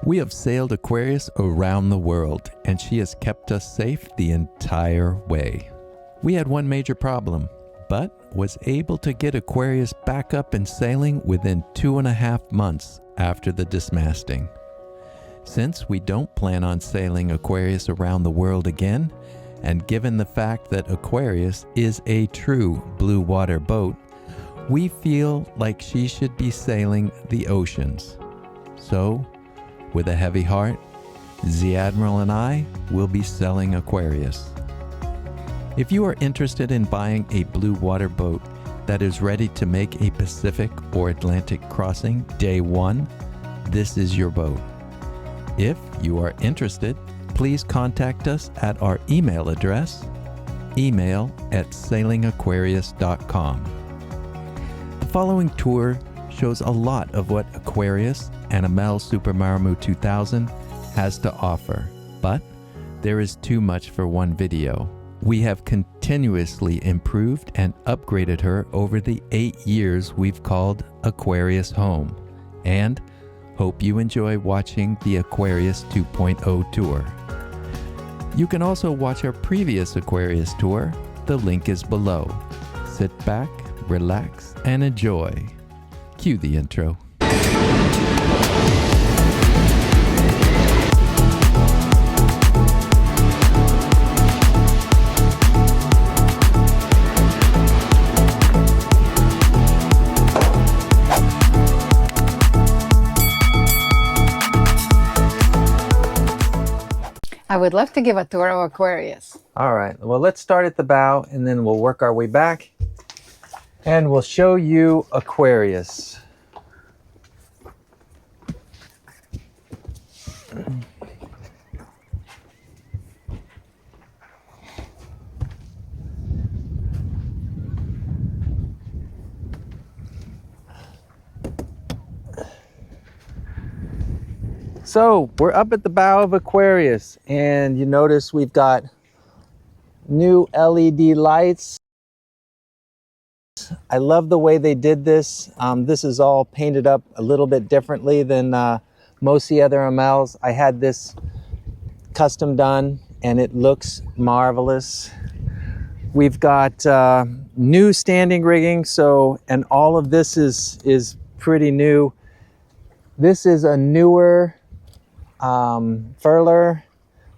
We have sailed Aquarius around the world, and she has kept us safe the entire way. We had one major problem, but was able to get Aquarius back up and sailing within 2.5 months after the dismasting. Since we don't plan on sailing Aquarius around the world again, and given the fact that Aquarius is a true blue water boat, we feel like she should be sailing the oceans. So, with a heavy heart, the Admiral and I will be selling Aquarius. If you are interested in buying a blue water boat that is ready to make a Pacific or Atlantic crossing day one, this is your boat. If you are interested, please contact us at our email address, email@sailingaquarius.com. The following tour shows a lot of what Aquarius and Amel Super Maramu 2000 has to offer, but there is too much for one video. We have continuously improved and upgraded her over the 8 years we've called Aquarius home, and hope you enjoy watching the Aquarius 2.0 tour. You can also watch our previous Aquarius tour. The link is below. Sit back, relax, and enjoy. Cue the intro. I would love to give a tour of Aquarius. All right, well, let's start at the bow and then we'll work our way back and we'll show you Aquarius. So we're up at the bow of Aquarius, and you notice we've got new LED lights. I love the way they did this. This is all painted up a little bit differently than most of the other MLs. I had this custom done and it looks marvelous. We've got new standing rigging, and all of this is pretty new. This is a newer Furler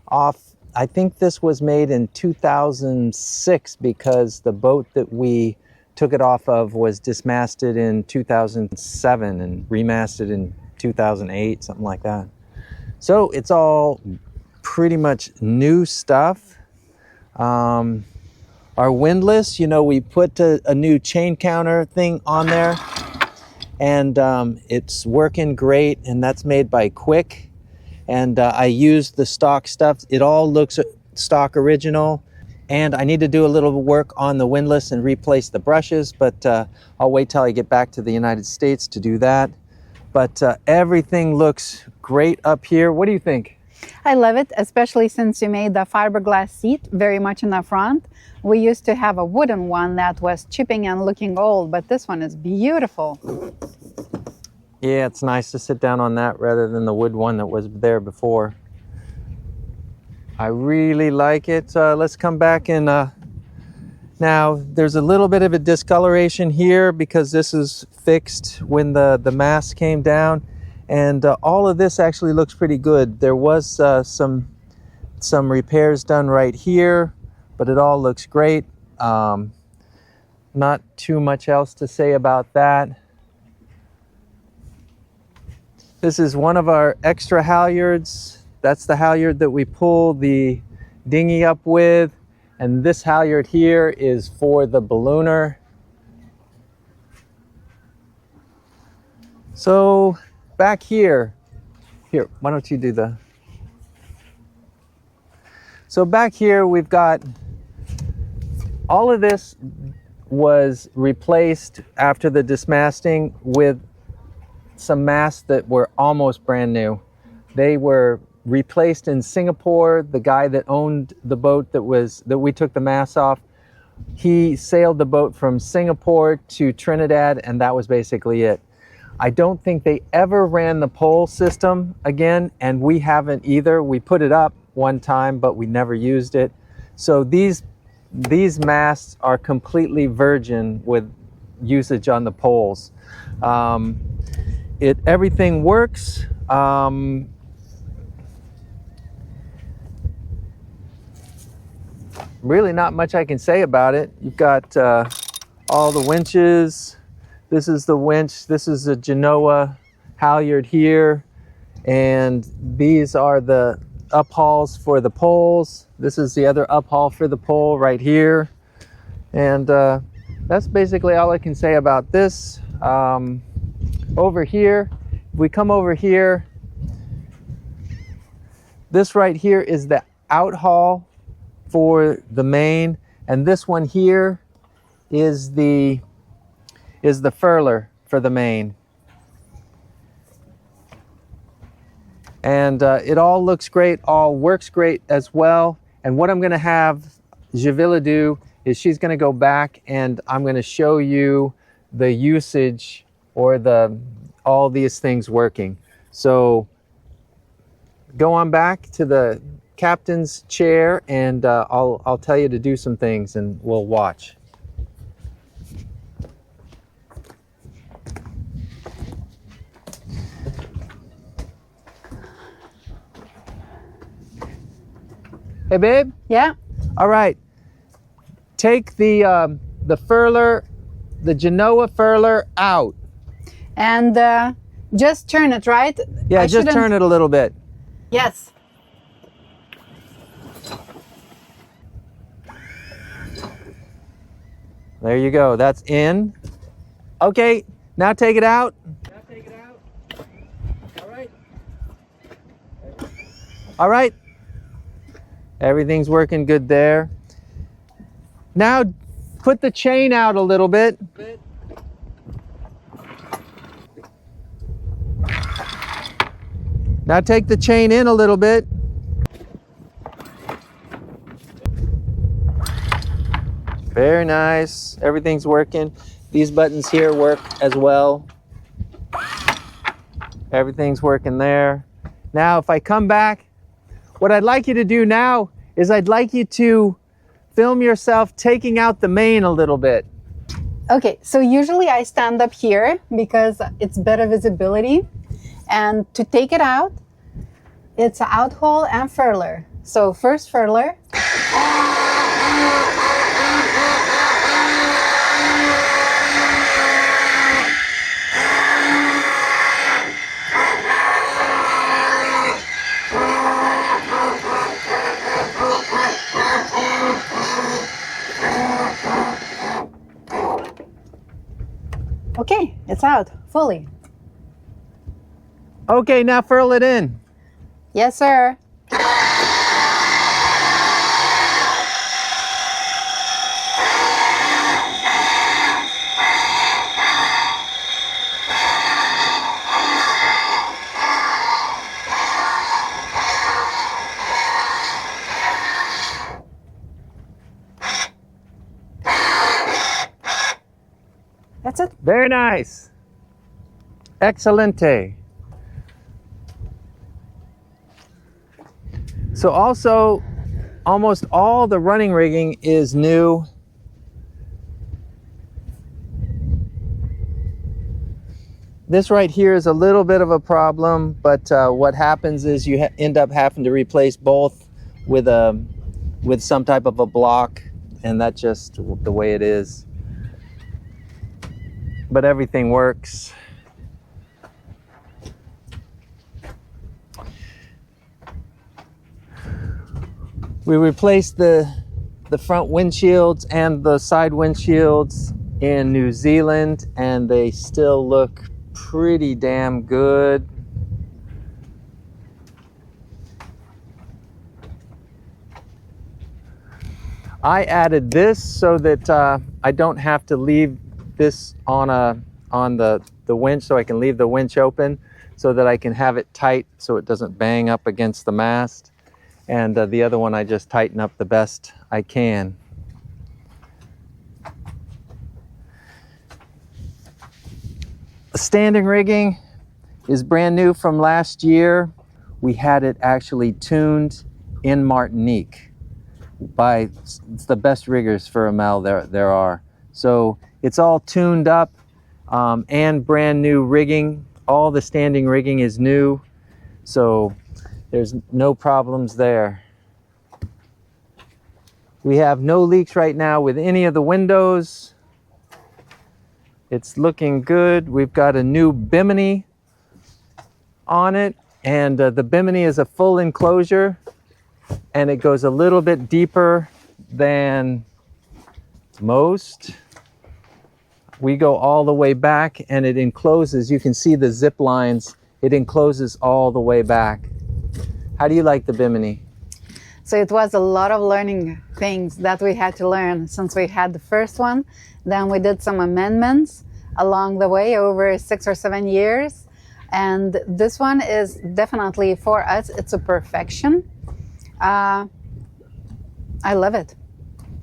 off. I think this was made in 2006 because the boat that we took it off of was dismasted in 2007 and remasted in 2008, something like that. So it's all pretty much new stuff. Our Windless, we put a new chain counter thing on there, and it's working great, and that's made by Quick. And I used the stock stuff. It all looks stock original. And I need to do a little work on the Windless and replace the brushes, but I'll wait till I get back to the United States to do that. But everything looks great up here. What do you think? I love it, especially since you made the fiberglass seat very much in the front. We used to have a wooden one that was chipping and looking old, but this one is beautiful. Yeah, it's nice to sit down on that rather than the wood one that was there before. I really like it. Let's come back and now there's a little bit of a discoloration here because this is fixed when the mast came down, and all of this actually looks pretty good. There was some repairs done right here, but it all looks great. Not too much else to say about that. This is one of our extra halyards. That's the halyard that we pull the dinghy up with. And this halyard here is for the ballooner. So back here, why don't you do the... So back here we've got, all of this was replaced after the dismasting with some masts that were almost brand new. They were replaced in Singapore. The guy that owned the boat that we took the masts off, he sailed the boat from Singapore to Trinidad, and that was basically it. I don't think they ever ran the pole system again, and we haven't either. We put it up one time, but we never used it. So these masts are completely virgin with usage on the poles. Everything works. Really not much I can say about it. You've got all the winches. This is the winch. This is a Genoa halyard here. And these are the uphauls for the poles. This is the other uphaul for the pole right here. And that's basically all I can say about this. Over here, if we come over here, this right here is the outhaul for the main, and this one here is the furler for the main. And it all looks great, all works great as well. And what I'm going to have Javila do is she's going to go back and I'm going to show you the usage or all these things working. So go on back to the captain's chair and I'll tell you to do some things and we'll watch. Hey babe? Yeah. All right. Take the furler, the Genoa Furler out. And just turn it, right? Yeah, just turn it a little bit. Yes. There you go. That's in. Okay, now take it out. All right. All right. Everything's working good there. Now put the chain out a little bit. Now take the chain in a little bit. Very nice. Everything's working. These buttons here work as well. Everything's working there. Now if I come back, what I'd like you to do now is I'd like you to film yourself taking out the main a little bit. Okay, so usually I stand up here because it's better visibility. And to take it out, it's an outhaul and furler. So first furler. Okay, it's out fully. Okay, now furl it in. Yes, sir. That's it. Very nice. Excelente. So also, almost all the running rigging is new. This right here is a little bit of a problem, but what happens is you end up having to replace both with some type of a block, and that's just the way it is. But everything works. We replaced the front windshields and the side windshields in New Zealand, and they still look pretty damn good. I added this so that I don't have to leave this on the winch, so I can leave the winch open so that I can have it tight so it doesn't bang up against the mast. And the other one I just tighten up the best I can. standing rigging is brand new from last year. We had it actually tuned in Martinique by the best riggers for a Mel there are. So it's all tuned up and brand new rigging. All the standing rigging is new, so there's no problems there. We have no leaks right now with any of the windows. It's looking good. We've got a new bimini on it, and the bimini is a full enclosure, and it goes a little bit deeper than most. We go all the way back, and it encloses. You can see the zip lines. It encloses all the way back. How do you like the bimini? So it was a lot of learning things that we had to learn since we had the first one. Then we did some amendments along the way over 6 or 7 years. And this one is definitely, for us, it's a perfection. I love it.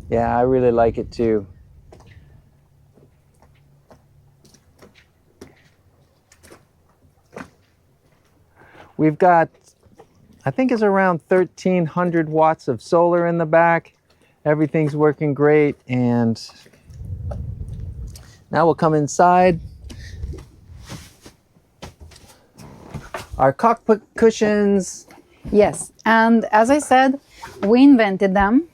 Yeah, I really like it too. We've got, I think it's around 1,300 watts of solar in the back. Everything's working great. And now we'll come inside. Our cockpit cushions. Yes, and as I said, we invented them.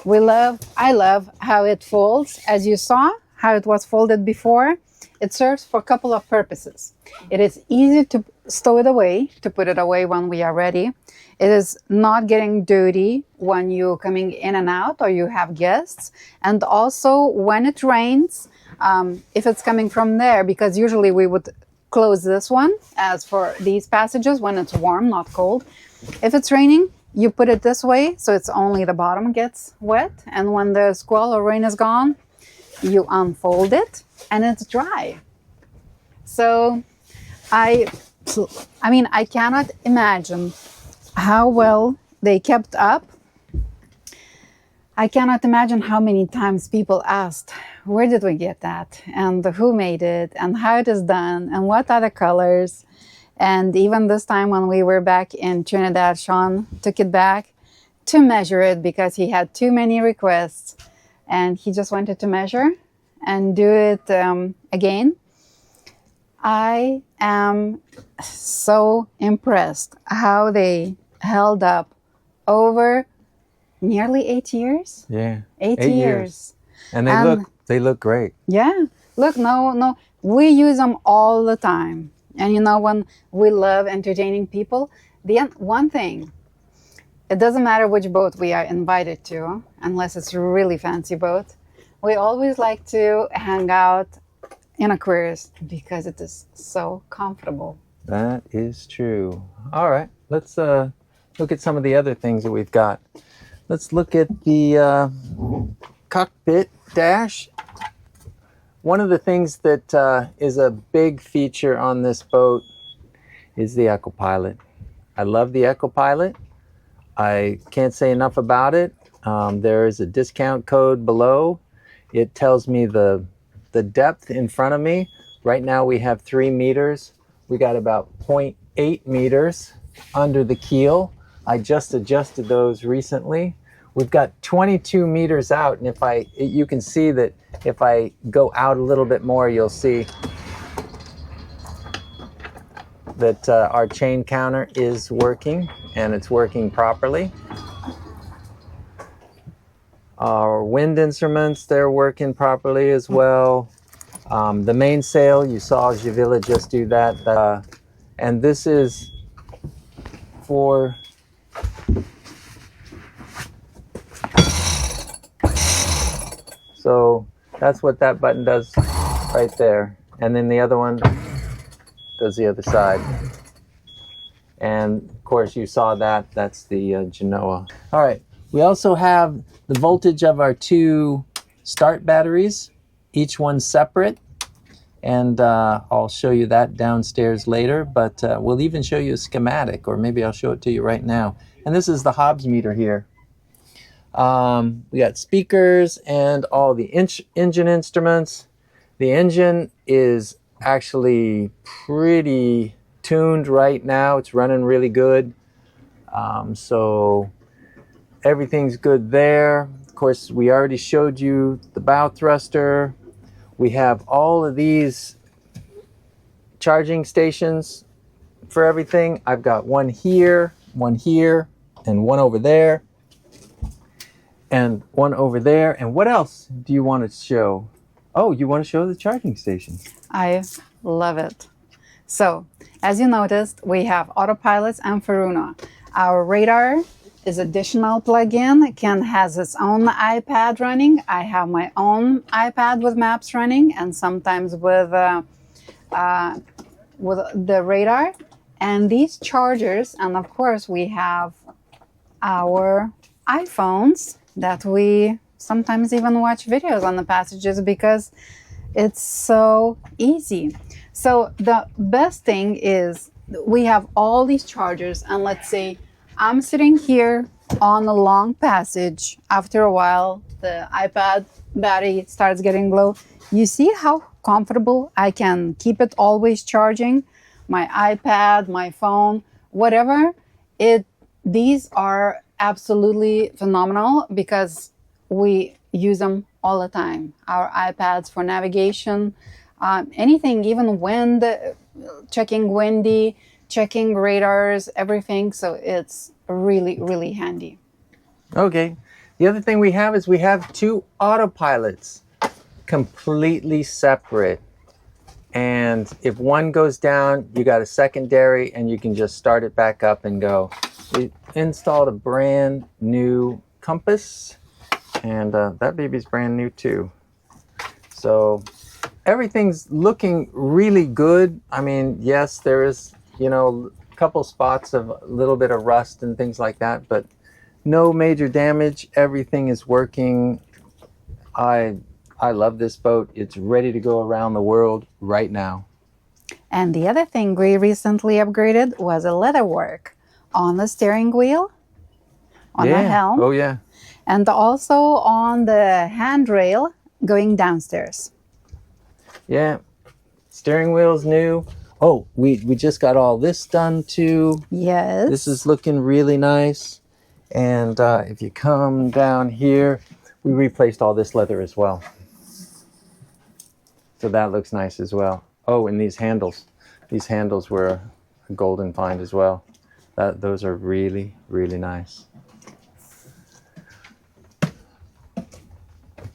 I love how it folds. As you saw, how it was folded before. It serves for a couple of purposes. It is easy to stow it away, to put it away when we are ready. It is not getting dirty when you're coming in and out or you have guests. And also when it rains, if it's coming from there, because usually we would close this one as for these passages when it's warm, not cold. If it's raining, you put it this way, so it's only the bottom gets wet. And when the squall or rain is gone, you unfold it and it's dry. So I mean, I cannot imagine how well they kept up. I cannot imagine how many times people asked, where did we get that? And who made it? And how it is done? And what are the colors? And even this time when we were back in Trinidad, Sean took it back to measure it because he had too many requests. And he just wanted to measure and do it again. I am so impressed how they held up over nearly 8 years. Yeah, 8 years. And they look great. Yeah, look, no, we use them all the time. And you know, when we love entertaining people, one thing, it doesn't matter which boat we are invited to, unless it's a really fancy boat. We always like to hang out in Aquarius because it is so comfortable. That is true. All right, let's look at some of the other things that we've got. Let's look at the cockpit dash. One of the things that is a big feature on this boat is the Eco-Pilot. I love the Eco-Pilot. I can't say enough about it. There is a discount code below. It tells me the depth in front of me. Right now we have 3 meters. We got about 0.8 meters under the keel. I just adjusted those recently. We've got 22 meters out, and you can see that if I go out a little bit more, you'll see that our chain counter is working, and it's working properly. Our wind instruments, they're working properly as well. The mainsail, you saw Javila just do that. And this is for so that's what that button does right there. And then the other one does the other side. And of course you saw that, that's the Genoa. All right, we also have the voltage of our 2 start batteries, each one separate. And I'll show you that downstairs later, but we'll even show you a schematic, or maybe I'll show it to you right now. And this is the Hobbs meter here. We got speakers and all the engine instruments. The engine is actually pretty tuned right now. It's running really good. So everything's good there. Of course, we already showed you the bow thruster. We have all of these charging stations for everything. I've got one here, and one over there, and one over there. And what else do you want to show? Oh, you want to show the charging station? I love it. So, as you noticed, we have autopilots and Furuno. Our radar is additional plug-in. Ken has his own iPad running. I have my own iPad with maps running, and sometimes with the radar. And these chargers, and of course we have our iPhones that we sometimes even watch videos on the passages because it's so easy. So the best thing is we have all these chargers, and let's say I'm sitting here on a long passage. After a while, the iPad battery starts getting low. You see how comfortable I can keep it always charging? My iPad, my phone, whatever. These are absolutely phenomenal because we use them all the time. Our iPads for navigation, anything, even wind, checking windy, checking radars, everything. So it's really, really handy. Okay. The other thing we have is we have two autopilots, completely separate. And if one goes down, you got a secondary and you can just start it back up and go. We installed a brand new compass, and that baby's brand new too. So everything's looking really good. I mean, yes, there is, a couple spots of a little bit of rust and things like that, but no major damage. Everything is working. I love this boat. It's ready to go around the world right now. And the other thing we recently upgraded was a leatherwork on the steering wheel, on the helm. Oh yeah. And also on the handrail going downstairs. Yeah. Steering wheel's new. Oh, we just got all this done too. Yes. This is looking really nice. And if you come down here, we replaced all this leather as well. So that looks nice as well. Oh, and these handles. These handles were a golden find as well. Those are really, really nice.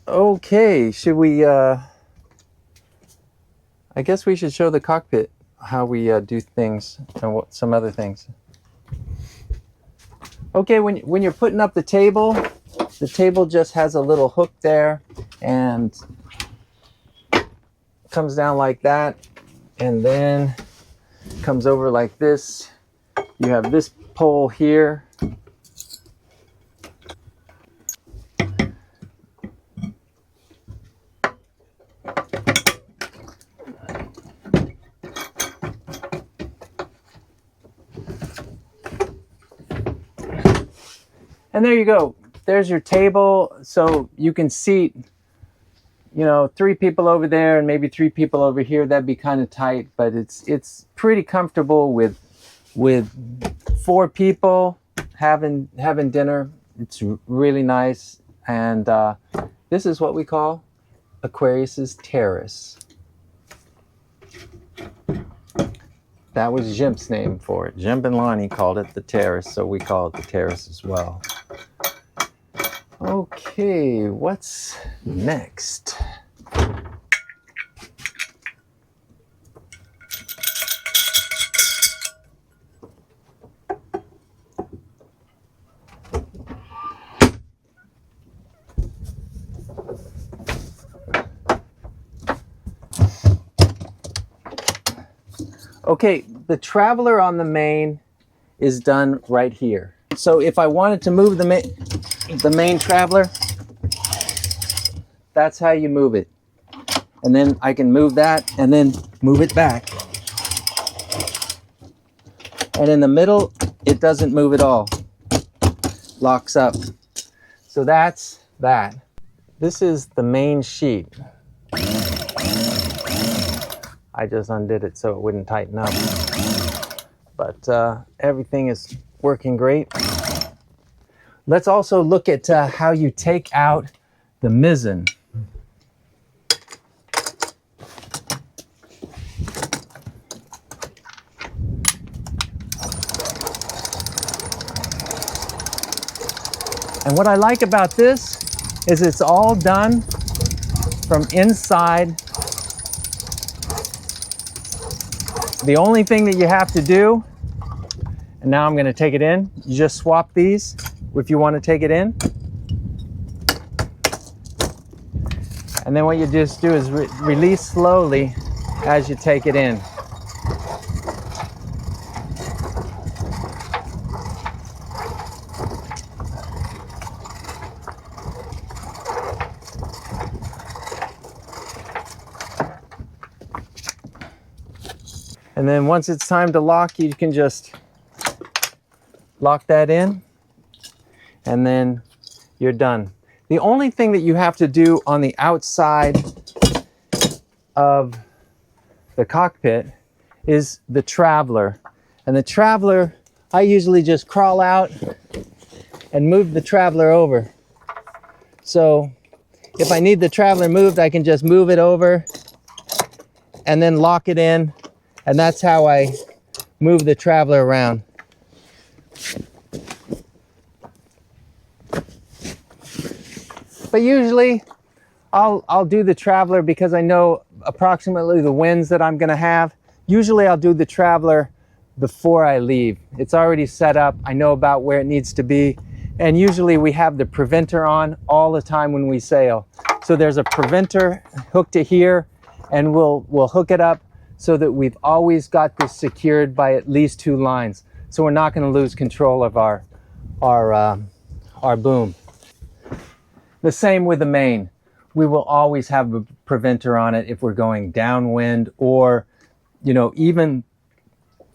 Okay, should we... I guess we should show the cockpit how we do things and some other things. Okay, when you're putting up the table just has a little hook there and comes down like that, and then comes over like this. You have this pole here. And there you go. There's your table. So you can seat, 3 people over there and maybe 3 people over here. That'd be kind of tight, but it's pretty comfortable with 4 people having dinner. It's really nice. And this is what we call Aquarius's terrace. That was Jimp's name for it. Jimp and Lonnie called it the terrace, so we call it the terrace as well. Okay, what's next? Okay, the traveler on the main is done right here. So if I wanted to move the main traveler, that's how you move it. And then I can move that and then move it back. And in the middle, it doesn't move at all. Locks up. So that's that. This is the main sheet. I just undid it so it wouldn't tighten up. But everything is working great. Let's also look at how you take out the mizzen. And what I like about this is it's all done from inside. The only thing that you have to do, and now I'm going to take it in, you just swap these if you want to take it in. And then what you just do is release slowly as you take it in. And then once it's time to lock, you can just lock that in, and then you're done. The only thing that you have to do on the outside of the cockpit is the traveler. And the traveler, I usually just crawl out and move the traveler over. So if I need the traveler moved, I can just move it over and then lock it in. And that's how I move the traveler around. But usually I'll do the traveler because I know approximately the winds that I'm going to have. Usually I'll do the traveler before I leave. It's already set up. I know about where it needs to be. And usually we have the preventer on all the time when we sail. So there's a preventer hooked to here, and we'll hook it up so that we've always got this secured by at least 2 lines. So we're not going to lose control of our boom. The same with the main. We will always have a preventer on it if we're going downwind, or, you know, even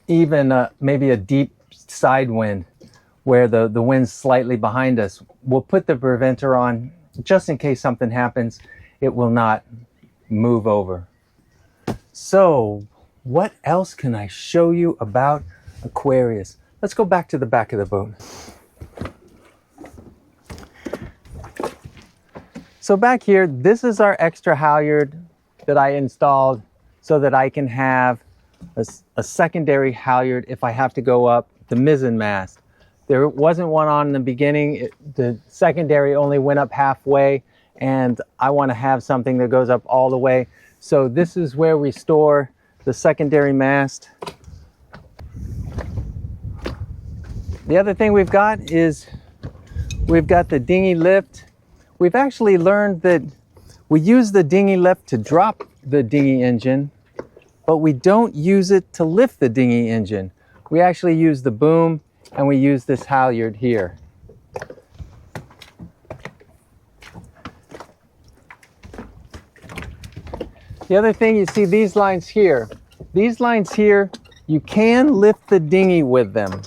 maybe a deep side wind where the wind's slightly behind us. We'll put the preventer on just in case something happens. It will not move over. So what else can I show you about Aquarius? Let's go back to the back of the boat. So back here, this is our extra halyard that I installed so that I can have a secondary halyard if I have to go up the mizzen mast. There wasn't one on in the beginning. The secondary only went up halfway, and I want to have something that goes up all the way. So this is where we store the secondary mast. The other thing we've got is we've got the dinghy lift. We've actually learned that we use the dinghy lift to drop the dinghy engine, but we don't use it to lift the dinghy engine. We actually use the boom, and we use this halyard here. The other thing, you see these lines here. These lines here, you can lift the dinghy with them,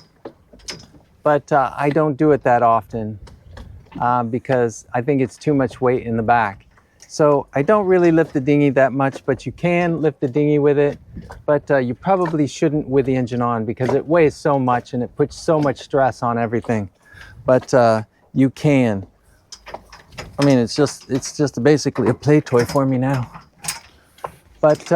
but I don't do it that often because I think it's too much weight in the back. So I don't really lift the dinghy that much, but you can lift the dinghy with it. But you probably shouldn't with the engine on because it weighs so much and it puts so much stress on everything. But you can. I mean, it's just basically a play toy for me now. But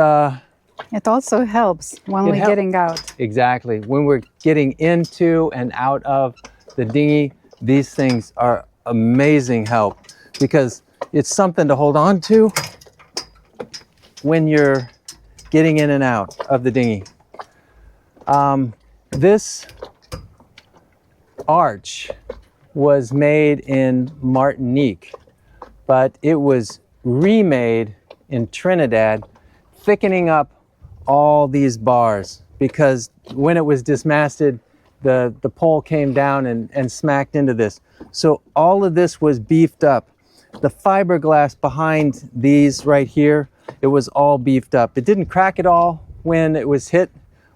it also helps when we're getting out. Exactly. When we're getting into and out of the dinghy, these things are amazing help because it's something to hold on to when you're getting in and out of the dinghy. This arch was made in Martinique, but it was remade in Trinidad, thickening up all these bars because when it was dismasted, the pole came down and smacked into this. So all of this was beefed up. The fiberglass behind these right here, it was all beefed up. It didn't crack at all when it was hit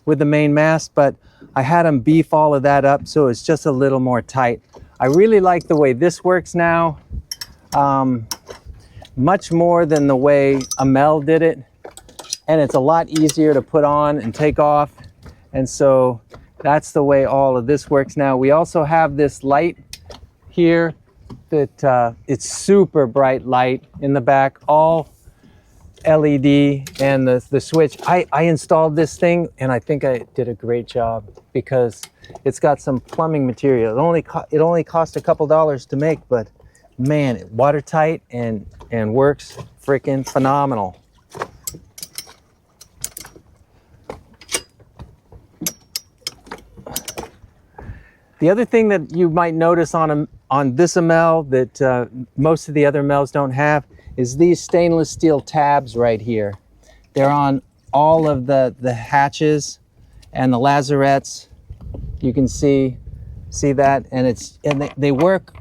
with the main mast, but I had them beef all of that up so it's just a little more tight. I really like the way this works now, much more than the way Amel did it. and it's a lot easier to put on and take off. And so that's the way all of this works now. We also have this light here that it's super bright light in the back, all LED, and the switch. I installed this thing and I think I did a great job because it's got some plumbing material. It only cost a couple dollars to make, but man, it watertight and works freaking phenomenal. The other thing that you might notice on this Amel that most of the other Amels don't have is these stainless steel tabs right here. They're on all of the hatches and the lazarettes. You can see that, and they work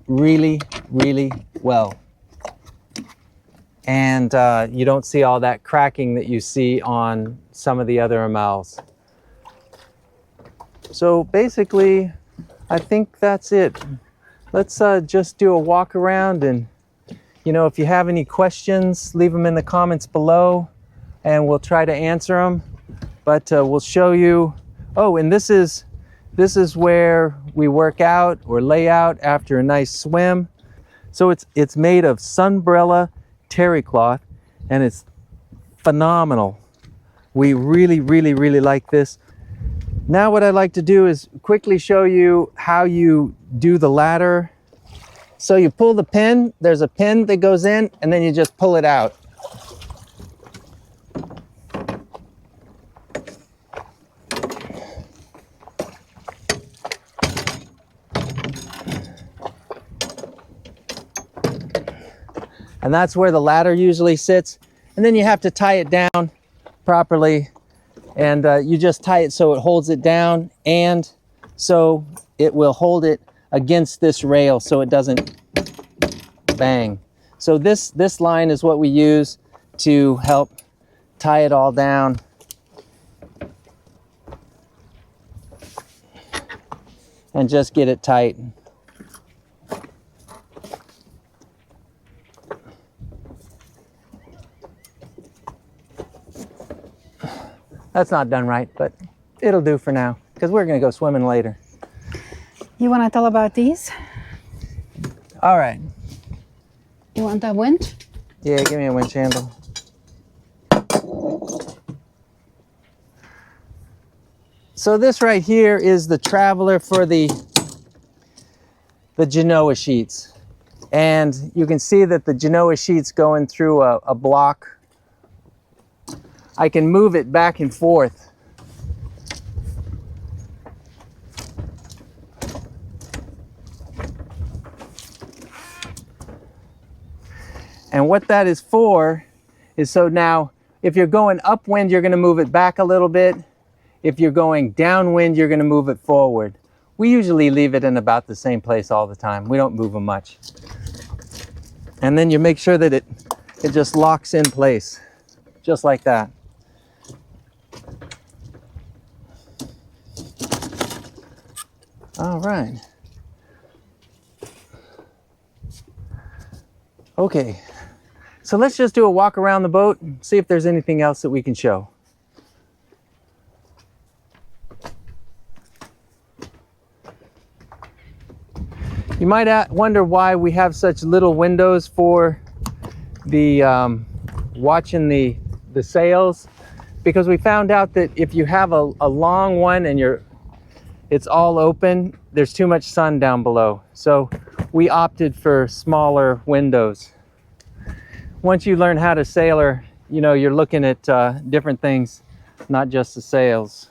really, really well. And you don't see all that cracking that you see on some of the other Amels. So basically, I think that's it. Let's just do a walk around, and if you have any questions, leave them in the comments below and we'll try to answer them. But we'll show you. Oh, and this is where we work out or lay out after a nice swim. So it's made of Sunbrella terry cloth, and it's phenomenal. We really, really, really like this. Now what I'd like to do is quickly show you how you do the ladder. So you pull the pin, there's a pin that goes in, and then you just pull it out. And that's where the ladder usually sits. And then you have to tie it down properly. And you just tie it so it holds it down, and so it will hold it against this rail so it doesn't bang. So this line is what we use to help tie it all down. And just get it tight. That's not done right, but it'll do for now because we're going to go swimming later. You want to tell about these? All right. You want that winch? Yeah, give me a winch handle. So this right here is the traveler for the Genoa sheets. And you can see that the Genoa sheet's going through a block. I can move it back and forth. And what that is for is so now if you're going upwind, you're going to move it back a little bit. If you're going downwind, you're going to move it forward. We usually leave it in about the same place all the time. We don't move them much. And then you make sure that it just locks in place, just like that. All right. Okay, so let's just do a walk around the boat and see if there's anything else that we can show. You might wonder why we have such little windows for the watching the sails, because we found out that if you have a long one and it's all open, there's too much sun down below. So we opted for smaller windows. Once you learn how to sailor, you're looking at different things, not just the sails.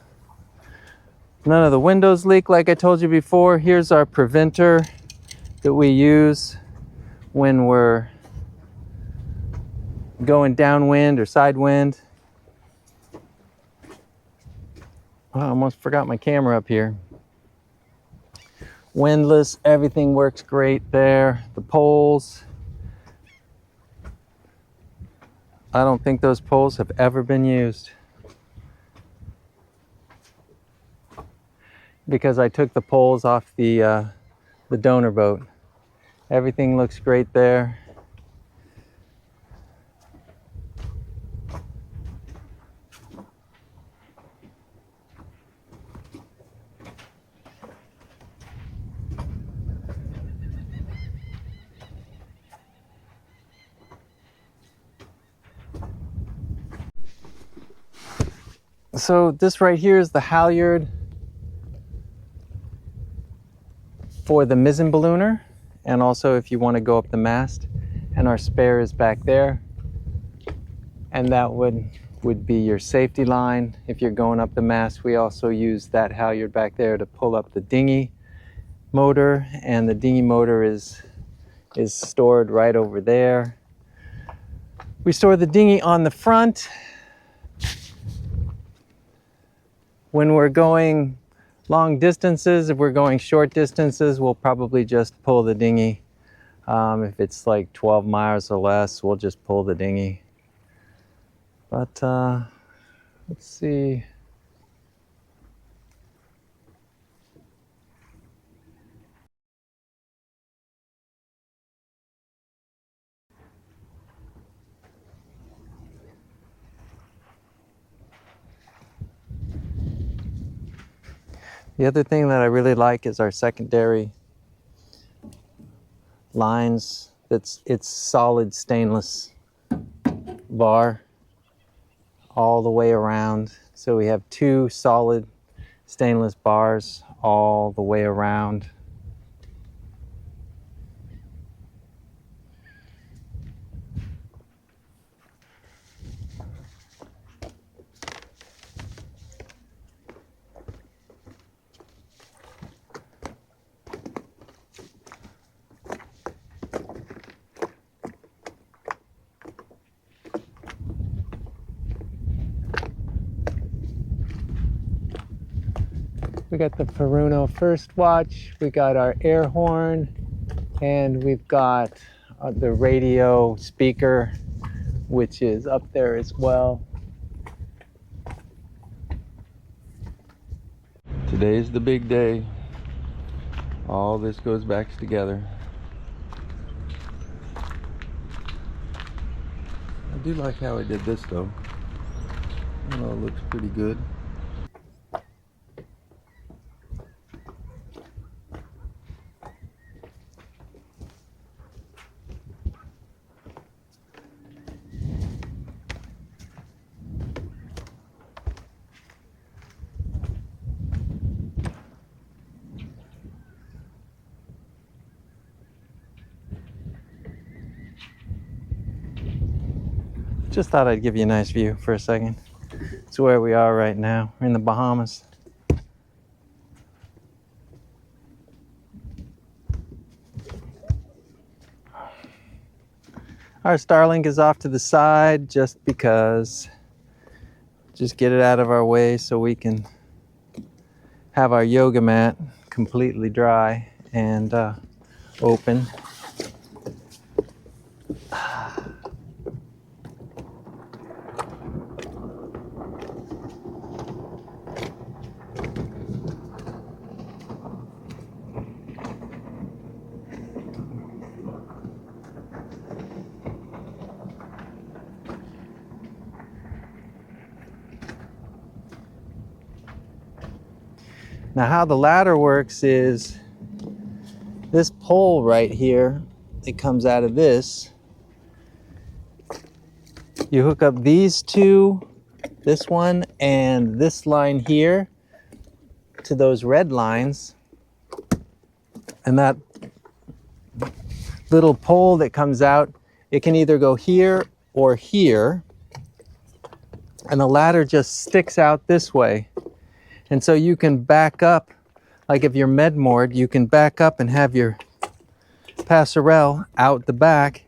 None of the windows leak like I told you before. Here's our preventer that we use when we're going downwind or sidewind. Oh, I almost forgot my camera up here. Windless, everything works great there. The poles, I don't think those poles have ever been used because I took the poles off the donor boat. Everything looks great there. So this right here is the halyard for the mizzen ballooner, and also if you want to go up the mast, and our spare is back there, and that would be your safety line. If you're going up the mast, we also use that halyard back there to pull up the dinghy motor, and the dinghy motor is stored right over there. We store the dinghy on the front. When we're going long distances, if we're going short distances, we'll probably just pull the dinghy. If it's like 12 miles or less, we'll just pull the dinghy. But let's see. The other thing that I really like is our secondary lines. It's solid stainless bar all the way around. So we have two solid stainless bars all the way around. We got the Furuno first watch, we got our air horn, and we've got the radio speaker, which is up there as well. Today's the big day. All this goes back together. I do like how I did this though. I know it looks pretty good. Just thought I'd give you a nice view for a second. It's where we are right now. We're in the Bahamas. Our Starlink is off to the side just because. Just get it out of our way so we can have our yoga mat completely dry and open. Now how the ladder works is this pole right here, it comes out of this. You hook up these two, this one and this line here, to those red lines. And that little pole that comes out, it can either go here or here. And the ladder just sticks out this way. And so you can back up, like if you're med moored, you can back up and have your passerelle out the back,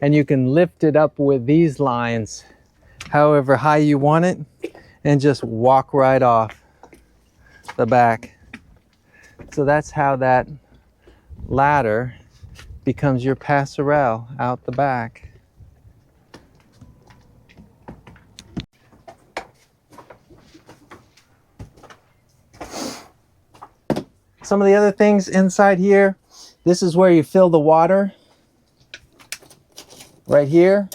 and you can lift it up with these lines however high you want it and just walk right off the back. So that's how that ladder becomes your passerelle out the back. Some of the other things inside here, this is where you fill the water, right here.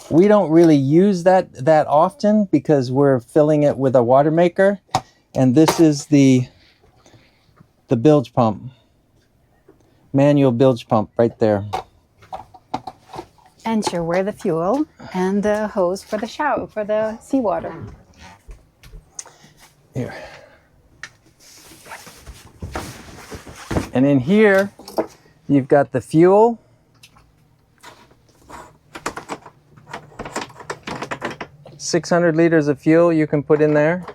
We don't really use that often because we're filling it with a water maker, and this is the bilge pump. manual bilge pump right there. And show where the fuel and the hose for the shower, for the seawater. Here. And in here, you've got the fuel. $600 of fuel you can put in there.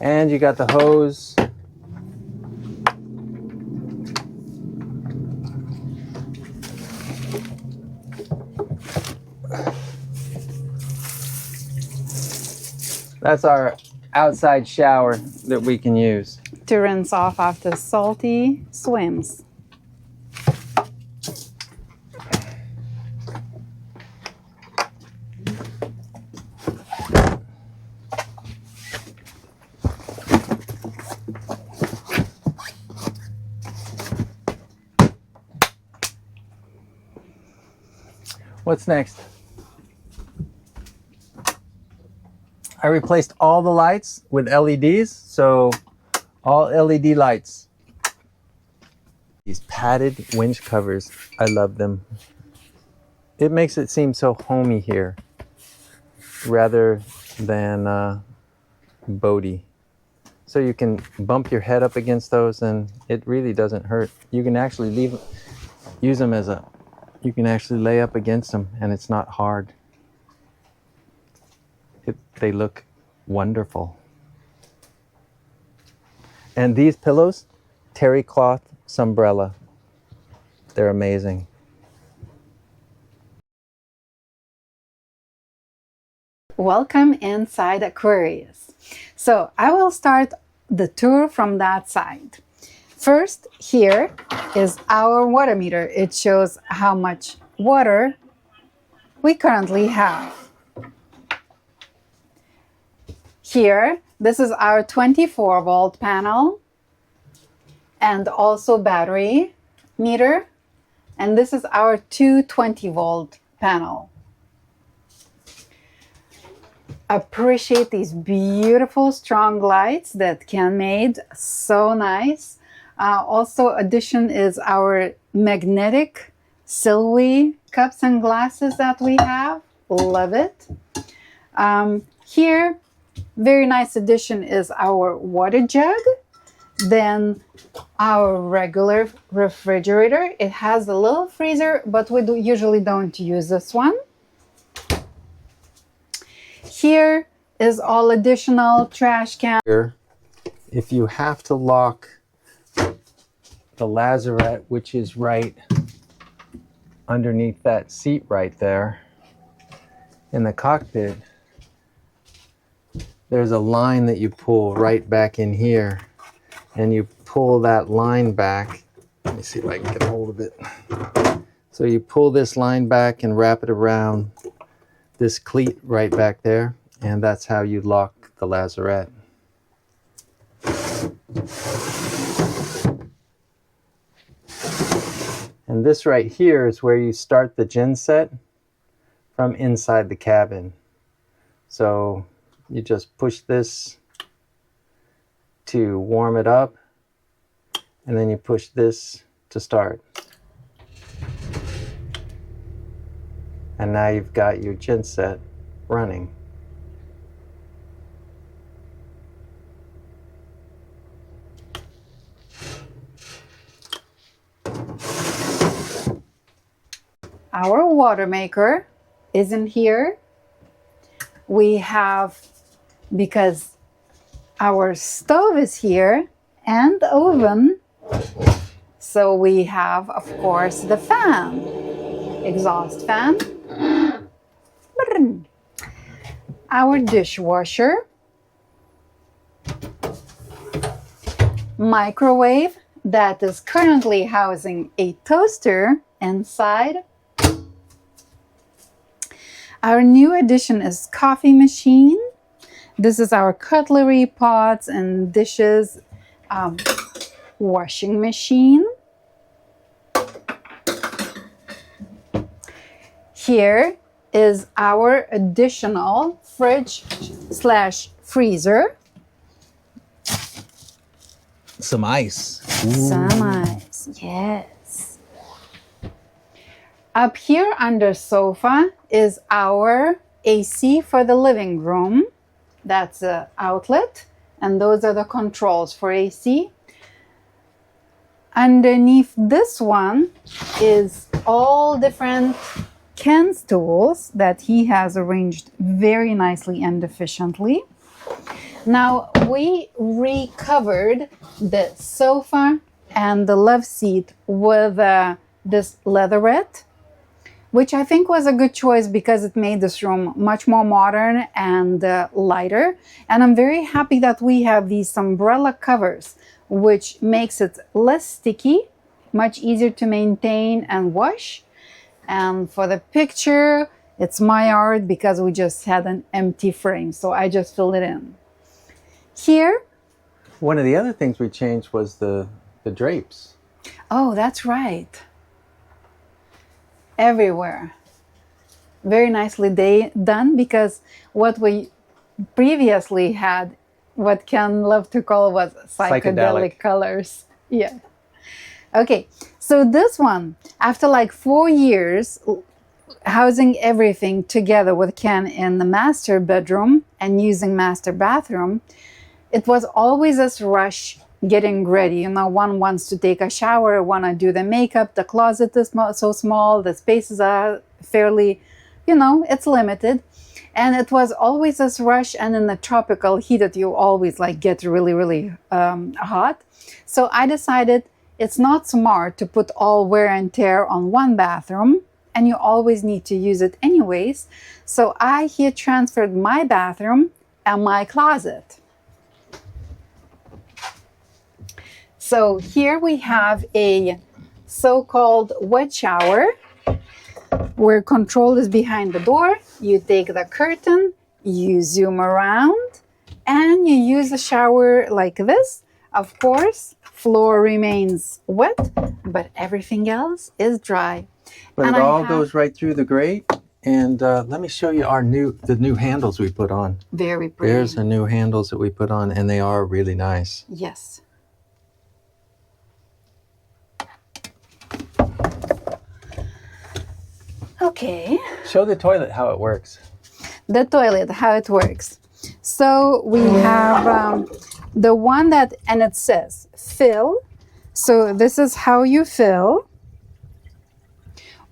And you got the hose. That's our outside shower that we can use To rinse off after salty swims. What's next? I replaced all the lights with LEDs, so all LED lights. These padded winch covers, I love them. It makes it seem so homey here rather than boaty. So you can bump your head up against those and it really doesn't hurt. You can actually use them as you can actually lay up against them and it's not hard. They look wonderful. And these pillows, terry cloth Sunbrella. They're amazing. Welcome inside Aquarius. So I will start the tour from that side. First, here is our water meter. It shows how much water we currently have. Here, this is our 24-volt panel and also battery meter. And this is our 220-volt panel. Appreciate these beautiful strong lights that can made so nice. Also addition is our magnetic Silwy cups and glasses that we have. Love it. Here, very nice addition is our water jug. Then our regular refrigerator. It has a little freezer, but we usually don't use this one. Here is all additional trash can. If you have to lock the lazarette, which is right underneath that seat right there in the cockpit, there's a line that you pull right back in here, and you pull that line back. Let me see if I can get a hold of it. So you pull this line back and wrap it around this cleat right back there, and that's how you lock the lazarette. And this right here is where you start the gen set from inside the cabin. So you just push this to warm it up, and then you push this to start. And now you've got your gen set running. Our water maker isn't here. We have, because our stove is here and the oven, so we have, of course, the fan, exhaust fan. Our dishwasher, microwave that is currently housing a toaster inside. Our new addition is coffee machine. This is our cutlery, pots, and dishes washing machine. Here is our additional fridge slash freezer. Some ice. Some ice, yes. Up here under sofa is our AC for the living room. That's the outlet, and those are the controls for AC. Underneath this one is all different Ken's tools that he has arranged very nicely and efficiently. Now, we recovered the sofa and the love seat with this leatherette, which I think was a good choice because it made this room much more modern and lighter. And I'm very happy that we have these umbrella covers, which makes it less sticky, much easier to maintain and wash. And for the picture, it's my art because we just had an empty frame, so I just filled it in. Here. One of the other things we changed was the drapes. Oh, that's right. Everywhere. Very nicely done, because what we previously had, what Ken loved to call was psychedelic colors. Yeah. Okay, so this one, after like 4 years housing everything together with Ken in the master bedroom and using master bathroom, it was always this rush getting ready. You know, one wants to take a shower, want to do the makeup, the closet is so small, the spaces are fairly, you know, it's limited. And it was always this rush, and in the tropical heat that you always like get really, really hot. So I decided it's not smart to put all wear and tear on one bathroom, and you always need to use it anyways. So I here transferred my bathroom and my closet. So here we have a so-called wet shower where control is behind the door. You take the curtain, you zoom around, and you use a shower like this. Of course, floor remains wet, but everything else is dry. But and it all goes right through the grate. And let me show you the new handles we put on. Very pretty. There's the new handles that we put on, and they are really nice. Yes. Okay. Show the toilet how it works. The toilet, how it works. So we have the one that, and it says fill. So this is how you fill.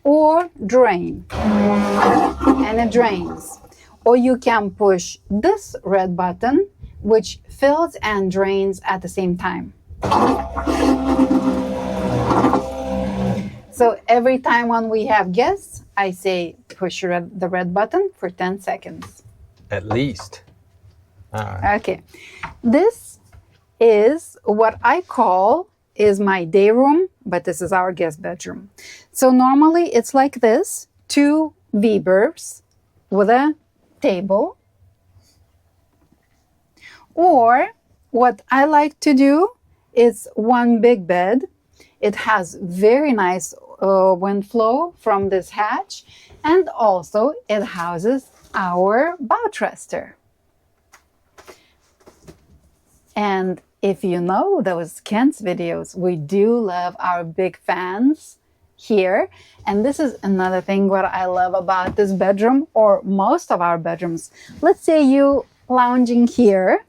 Or drain. And it drains. Or you can push this red button, which fills and drains at the same time. So every time when we have guests, I say push the red button for 10 seconds. At least. Okay. This is what I call is my day room, but this is our guest bedroom. So normally it's like this, 2 V-berths with a table. Or what I like to do is one big bed. It has very nice wind flow from this hatch, and also it houses our bow thruster. And if you know those Ken's videos, we do love our big fans here. And this is another thing what I love about this bedroom, or most of our bedrooms. Let's say you lounging here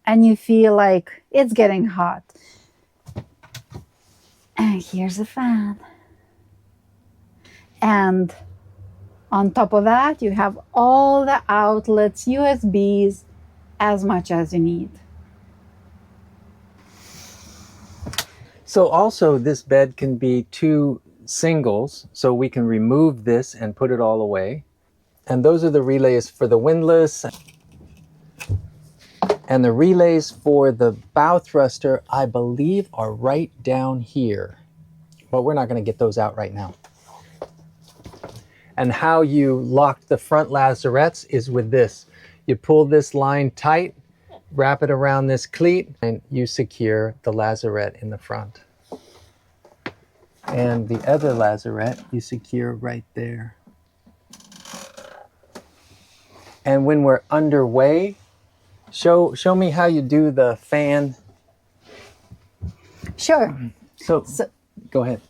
and you feel like it's getting hot. And here's a fan. And on top of that, you have all the outlets, USBs, as much as you need. So also this bed can be 2 singles, so we can remove this and put it all away. And those are the relays for the windlass. And the relays for the bow thruster, I believe, are right down here. But we're not going to get those out right now. And how you lock the front lazarettes is with this. You pull this line tight, wrap it around this cleat, and you secure the lazarette in the front. And the other lazarette you secure right there. And when we're underway, show me how you do the fan. Sure. So go ahead.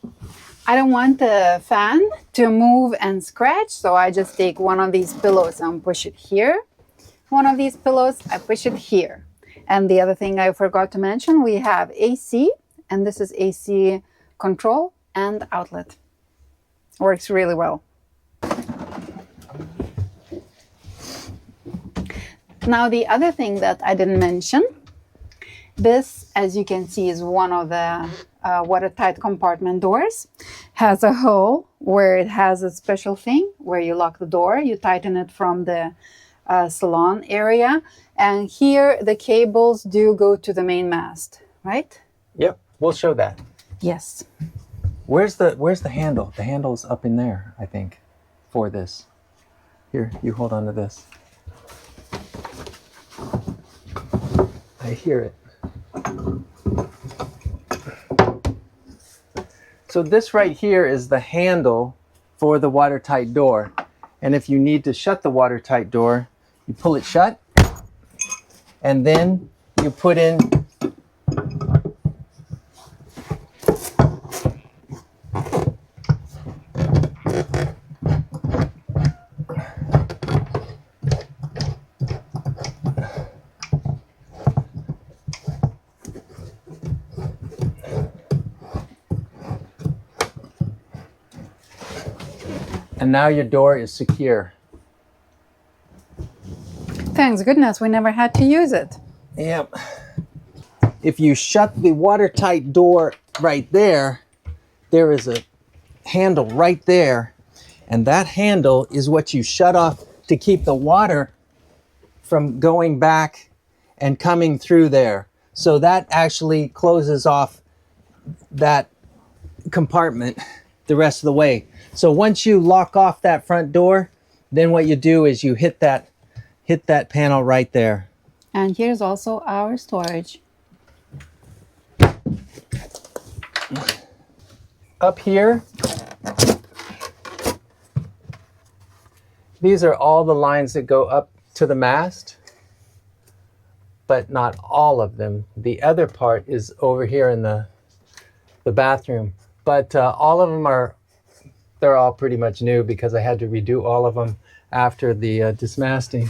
I don't want the fan to move and scratch, so I just take one of these pillows and push it here. One of these pillows, I push it here. And the other thing I forgot to mention, we have AC, and this is AC control and outlet. Works really well. Now, the other thing that I didn't mention, this, as you can see, is one of the watertight compartment doors. Has a hole where it has a special thing where you lock the door. You tighten it from the salon area. And here the cables do go to the main mast, right? Yep, we'll show that. Yes. Where's the handle? The handle's up in there, I think, for this. Here, you hold on to this. I hear it. So this right here is the handle for the watertight door. And if you need to shut the watertight door, you pull it shut, and then you put in and now your door is secure. Thanks goodness we never had to use it. Yep. If you shut the watertight door right there, there is a handle right there, and that handle is what you shut off to keep the water from going back and coming through there. So that actually closes off that compartment the rest of the way. So once you lock off that front door, then what you do is you hit that panel right there. And here's also our storage. Up here, these are all the lines that go up to the mast, but not all of them. The other part is over here in the bathroom. But all of them they're all pretty much new because I had to redo all of them after the dismasting.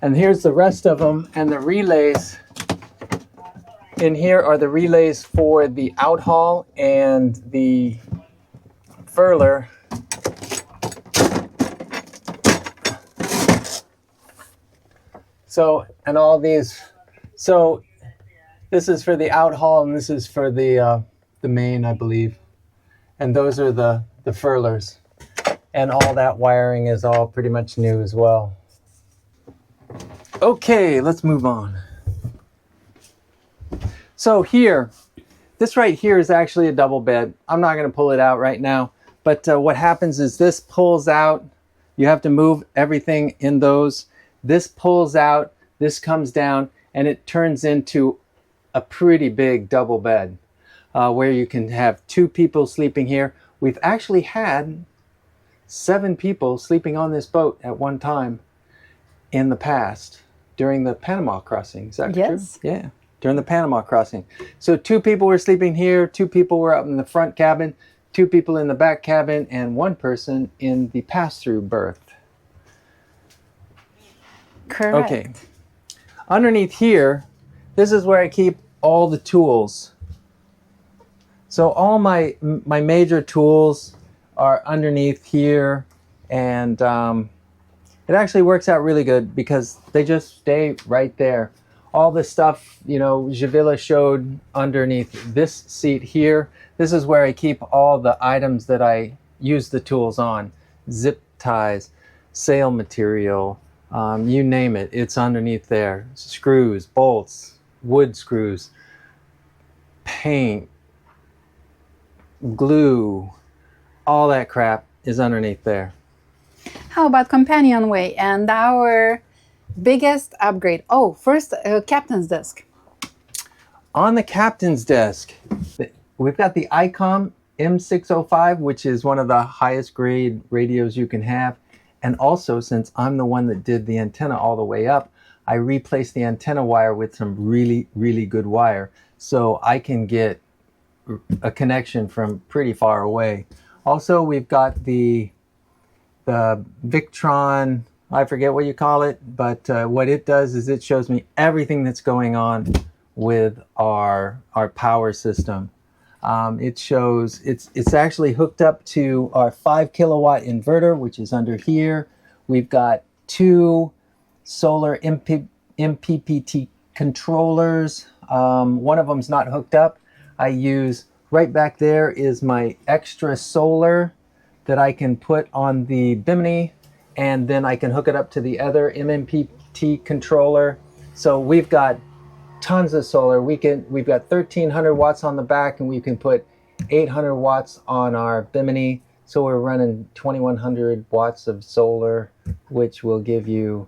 And here's the rest of them, and the relays. In here are the relays for the Outhaul and the Furler. So, and all these, so this is for the Outhaul and this is for the main, I believe. And those are the Furlers. And all that wiring is all pretty much new as well. Okay, let's move on. So here, this right here is actually a double bed. I'm not going to pull it out right now, but what happens is this pulls out. You have to move everything in those. This pulls out, this comes down, and it turns into a pretty big double bed where you can have 2 people sleeping here. We've actually had 7 people sleeping on this boat at one time in the past during the Panama crossing. Is that true? Yeah, during the Panama crossing. So 2 people were sleeping here, 2 people were up in the front cabin, 2 people in the back cabin, and 1 person in the pass-through berth. Correct. Okay. Underneath here, this is where I keep all the tools. So all my major tools are underneath here, and it actually works out really good because they just stay right there. All the stuff, you know, Javilla showed underneath this seat here. This is where I keep all the items that I use the tools on. Zip ties, sail material, you name it, it's underneath there. Screws, bolts, wood screws, paint, glue, all that crap is underneath there. How about companionway and our biggest upgrade? Oh, first, captain's desk. On the captain's desk, we've got the ICOM M605, which is one of the highest grade radios you can have. And also, since I'm the one that did the antenna all the way up, I replaced the antenna wire with some really, really good wire. So I can get a connection from pretty far away. Also, we've got the Victron, I forget what you call it, but what it does is it shows me everything that's going on with our power system. It shows it's actually hooked up to our 5 kilowatt inverter, which is under here. We've got 2 solar MPPT controllers. One of them's not hooked up. I use, right back there is my extra solar that I can put on the Bimini, and then I can hook it up to the other MMPT controller. So we've got tons of solar. We've got 1,300 watts on the back, and we can put 800 watts on our Bimini. So we're running 2,100 watts of solar, which will give you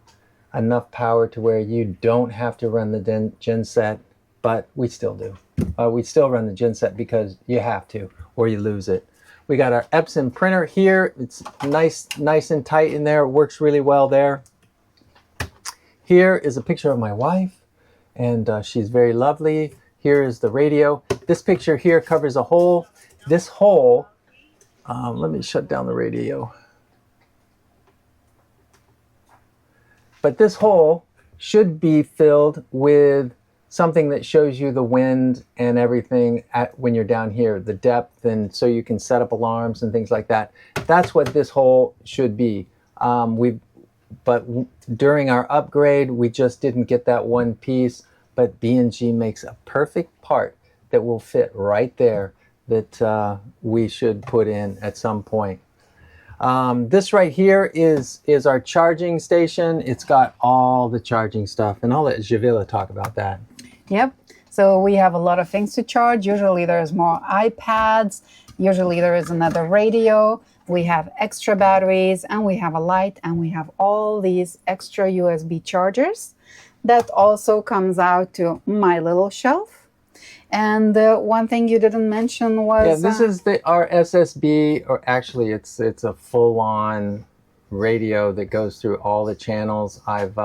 enough power to where you don't have to run the genset, but we still do. We still run the genset because you have to, or you lose it. We got our Epson printer here. It's nice and tight in there. It works really well there. Here is a picture of my wife, and she's very lovely. Here is the radio. This picture here covers a hole. This hole, let me shut down the radio. But this hole should be filled with something that shows you the wind and everything when you're down here, the depth, and so you can set up alarms and things like that. That's what this hole should be. But during our upgrade, we just didn't get that one piece, but B&G makes a perfect part that will fit right there that we should put in at some point. This right here is our charging station. It's got all the charging stuff, and I'll let Javila talk about that. Yep. So we have a lot of things to charge. Usually there's more iPads. Usually there is another radio. We have extra batteries, and we have a light, and we have all these extra USB chargers. That also comes out to my little shelf. And one thing you didn't mention was... Yeah, this is our SSB, or actually it's a full-on radio that goes through all the channels. I've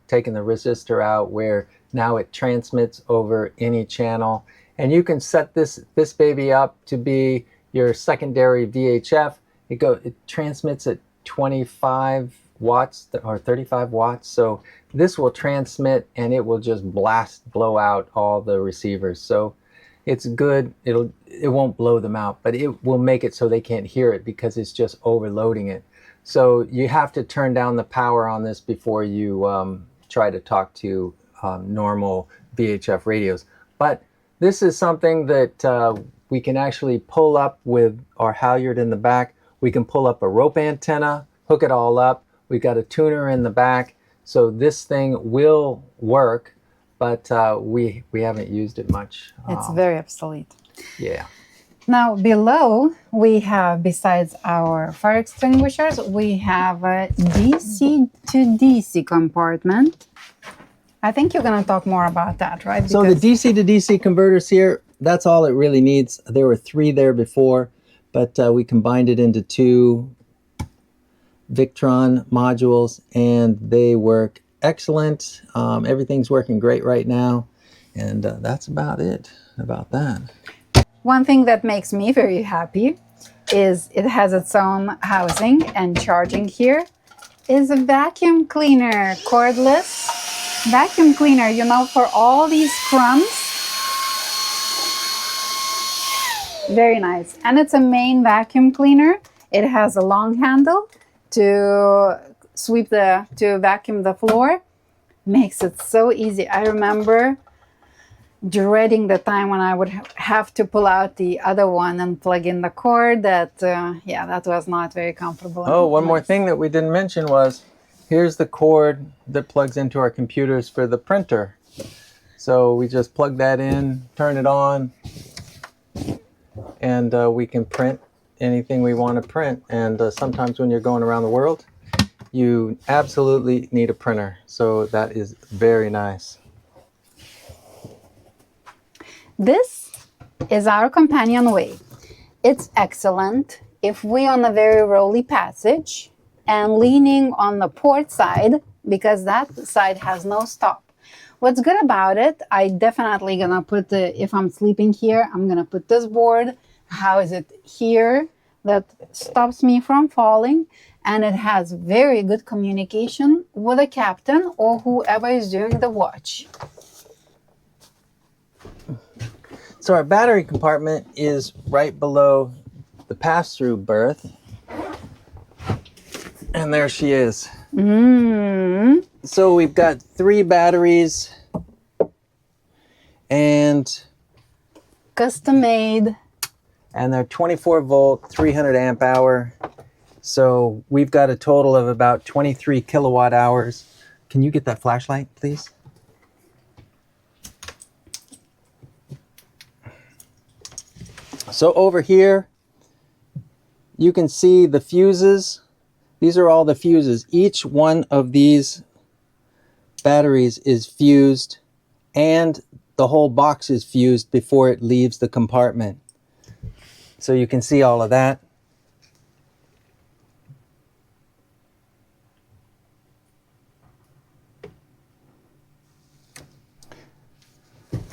taken the resistor out where now it transmits over any channel. And you can set this baby up to be your secondary VHF. It transmits at 25 watts or 35 watts. So this will transmit, and it will just blow out all the receivers. So it's good. It won't blow them out, but it will make it so they can't hear it because it's just overloading it. So you have to turn down the power on this before you try to talk to normal VHF radios. But this is something that we can actually pull up with our halyard in the back. We can pull up a rope antenna, hook it all up. We've got a tuner in the back. So this thing will work, but we haven't used it much. It's very obsolete. Yeah. Now below we have, besides our fire extinguishers, we have a DC to DC compartment. I think you're going to talk more about that, right? So the DC to DC converters here, that's all it really needs. There were 3 there before, but we combined it into 2 Victron modules, and they work excellent. Everything's working great right now, and that's about it about that. One thing that makes me very happy is it has its own housing and charging here. Is a vacuum cleaner, cordless vacuum cleaner, you know, for all these crumbs. Very nice. And it's a main vacuum cleaner. It has a long handle to vacuum the floor. Makes it so easy. I remember dreading the time when I would have to pull out the other one and plug in the cord. That was not very comfortable. Oh, one more thing that we didn't mention was, here's the cord that plugs into our computers for the printer. So we just plug that in, turn it on, and we can print anything we want to print. And sometimes when you're going around the world, you absolutely need a printer. So that is very nice. This is our companionway. It's excellent if we on a very rolly passage and leaning on the port side, because that side has no stop. What's good about it, I definitely gonna put if I'm sleeping here, I'm gonna put this board. How is it here? That stops me from falling, and it has very good communication with the captain or whoever is doing the watch. So our battery compartment is right below the pass-through berth. And there she is. So we've got 3 batteries and Custom made. And they're 24 volt, 300 amp hour. So we've got a total of about 23 kilowatt hours. Can you get that flashlight, please? So over here, you can see the fuses. These are all the fuses. Each one of these batteries is fused, and the whole box is fused before it leaves the compartment. So you can see all of that.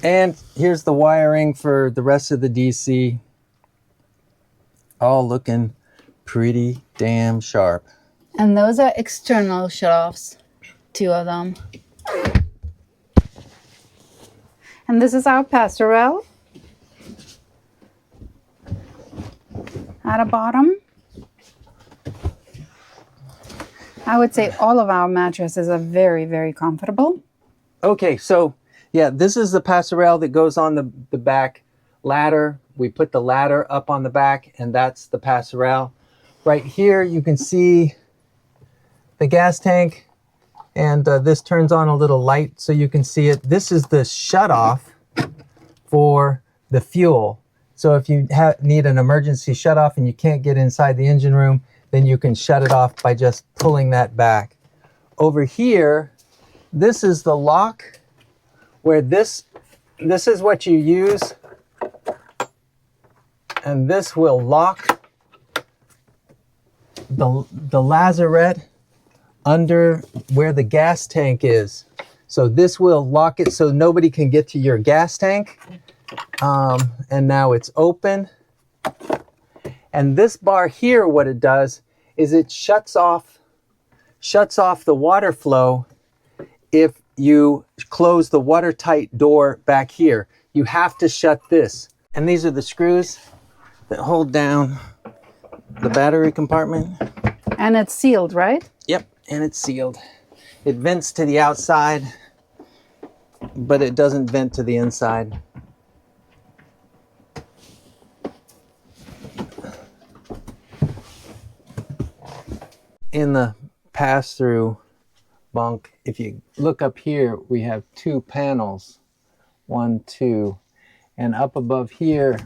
And here's the wiring for the rest of the DC. All looking pretty damn sharp. And those are external shutoffs, 2 of them. And this is our passerelle at the bottom. I would say all of our mattresses are very, very comfortable. Okay, so yeah, this is the passerelle that goes on the back ladder. We put the ladder up on the back, and that's the passerelle. Right here, you can see the gas tank, and this turns on a little light so you can see it. This is the shutoff for the fuel. So if you need an emergency shutoff and you can't get inside the engine room, then you can shut it off by just pulling that back. Over here, this is the lock, where this is what you use, and this will lock the lazarette under where the gas tank is. So this will lock it so nobody can get to your gas tank. And now it's open. And this bar here, what it does is it shuts off the water flow if you close the watertight door back here. You have to shut this. And these are the screws that hold down the battery compartment. And it's sealed, right? Yep, and it's sealed. It vents to the outside, but it doesn't vent to the inside. In the pass-through bunk, if you look up here, we have 2 panels, 1, 2, and up above here,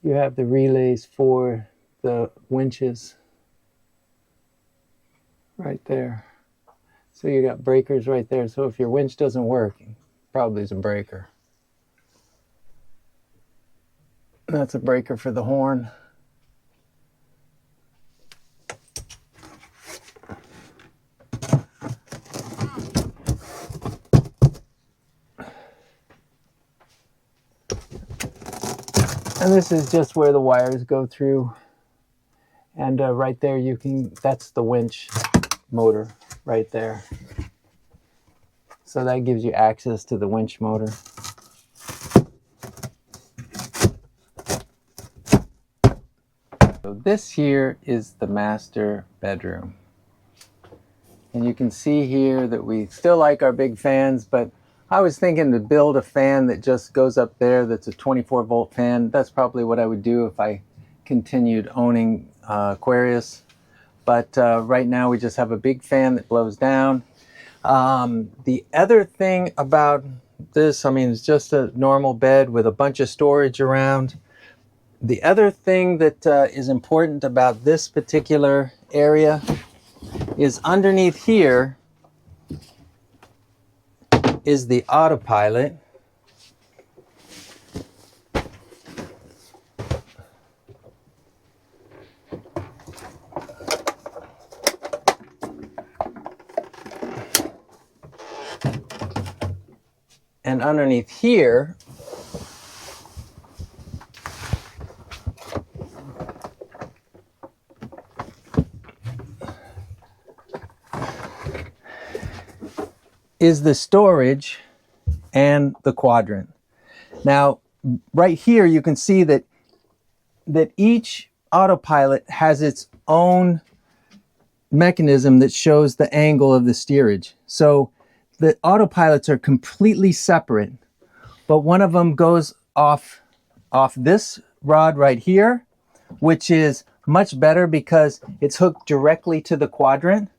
you have the relays for the winches right there. So you got breakers right there. So if your winch doesn't work, probably is a breaker. That's a breaker for the horn. And this is just where the wires go through. And right there that's the winch motor right there. So that gives you access to the winch motor. So this here is the master bedroom. And you can see here that we still like our big fans, but I was thinking to build a fan that just goes up there that's a 24 volt fan. That's probably what I would do if I continued owning Aquarius. But right now we just have a big fan that blows down. The other thing about this, I mean, it's just a normal bed with a bunch of storage around. The other thing that is important about this particular area is underneath here is the autopilot. And underneath here is the storage and the quadrant. Now, right here you can see that each autopilot has its own mechanism that shows the angle of the steerage. So the autopilots are completely separate, but one of them goes off this rod right here, which is much better because it's hooked directly to the quadrant.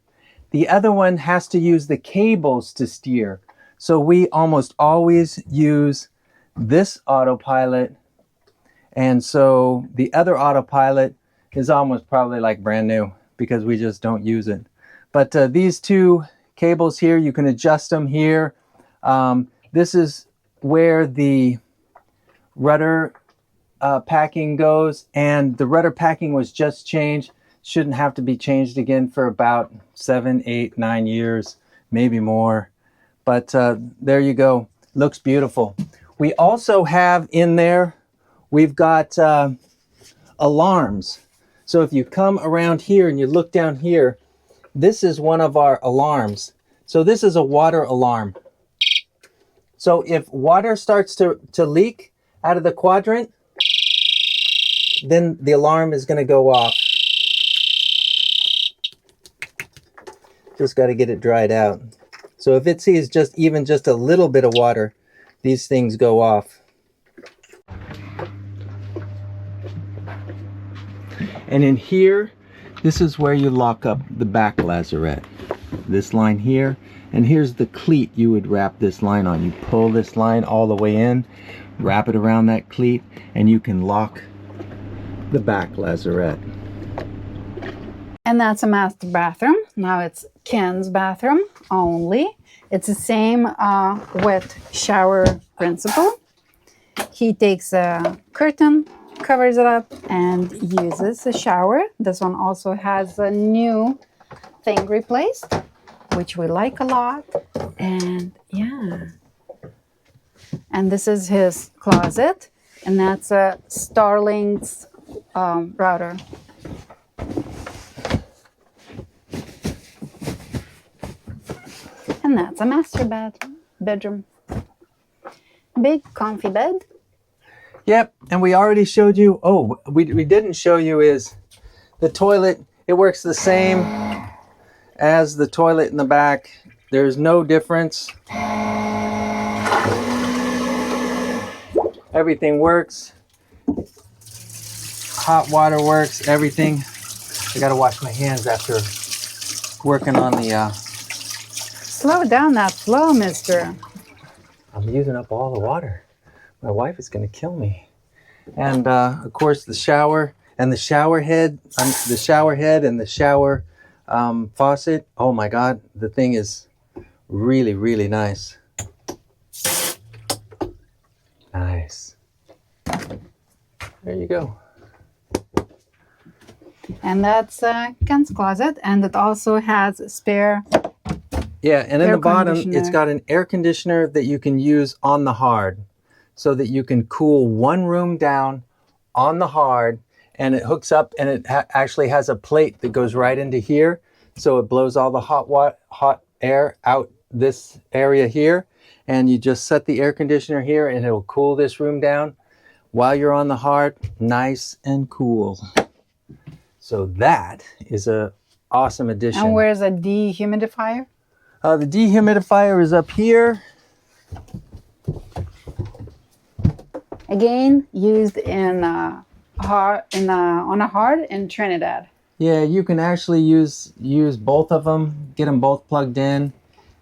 The other one has to use the cables to steer. So we almost always use this autopilot. And so the other autopilot is almost probably like brand new because we just don't use it. But these two cables here, you can adjust them here. This is where the rudder packing goes, and the rudder packing was just changed. Shouldn't have to be changed again for about 7, 8, 9 years, maybe more. But there you go. Looks beautiful. We also have in there, we've got alarms. So if you come around here and you look down here, this is one of our alarms. So this is a water alarm. So if water starts to leak out of the quadrant, then the alarm is going to go off. Just got to get it dried out. So if it sees even just a little bit of water, these things go off. And in here, this is where you lock up the back lazarette. This line here, and here's the cleat you would wrap this line on. You pull this line all the way in, wrap it around that cleat, and you can lock the back lazarette. And that's a master bathroom. Now it's Ken's bathroom only. It's the same wet shower principle. He takes a curtain, covers it up, and uses a shower. This one also has a new thing replaced, which we like a lot. And yeah. And this is his closet, and that's a Starlink's router. And that's a master bedroom. Big comfy bed. Yep, and we already showed you, we didn't show you is the toilet. It works the same as the toilet in the back. There's no difference. Everything works. Hot water works, everything. I gotta wash my hands after working on the... Slow down that flow, mister. I'm using up all the water. My wife is gonna kill me. And of course the shower and the shower head, and the shower faucet. Oh my God, the thing is really, really nice. Nice. There you go. And that's Ken's closet, and it also has a spare. Yeah, and in the bottom, it's got an air conditioner that you can use on the hard, so that you can cool one room down on the hard, and it hooks up, and it actually has a plate that goes right into here, so it blows all the hot air out this area here, and you just set the air conditioner here, and it'll cool this room down while you're on the hard, nice and cool. So that is a awesome addition. And where's a dehumidifier? The dehumidifier is up here. Again, used on a hard in Trinidad. Yeah, you can actually use both of them, get them both plugged in,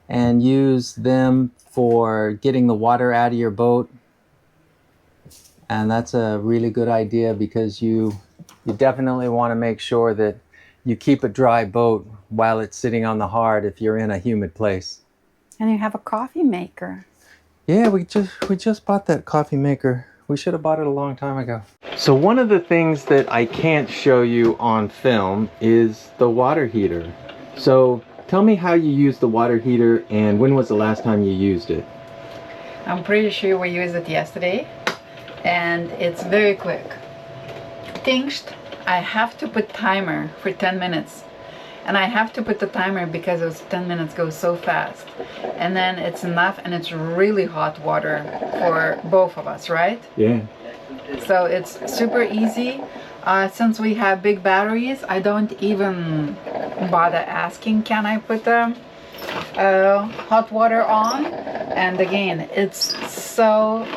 and use them for getting the water out of your boat. And that's a really good idea because you definitely want to make sure that you keep a dry boat while it's sitting on the hard if you're in a humid place. And you have a coffee maker. Yeah, we just bought that coffee maker. We should have bought it a long time ago. So one of the things that I can't show you on film is the water heater. So tell me how you use the water heater and when was the last time you used it? I'm pretty sure we used it yesterday, and it's very quick. Tinged, I have to put timer for 10 minutes. And I have to put the timer because those 10 minutes go so fast. And then it's enough, and it's really hot water for both of us, right? Yeah. So it's super easy. Since we have big batteries, I don't even bother asking, can I put the hot water on? And again, it's so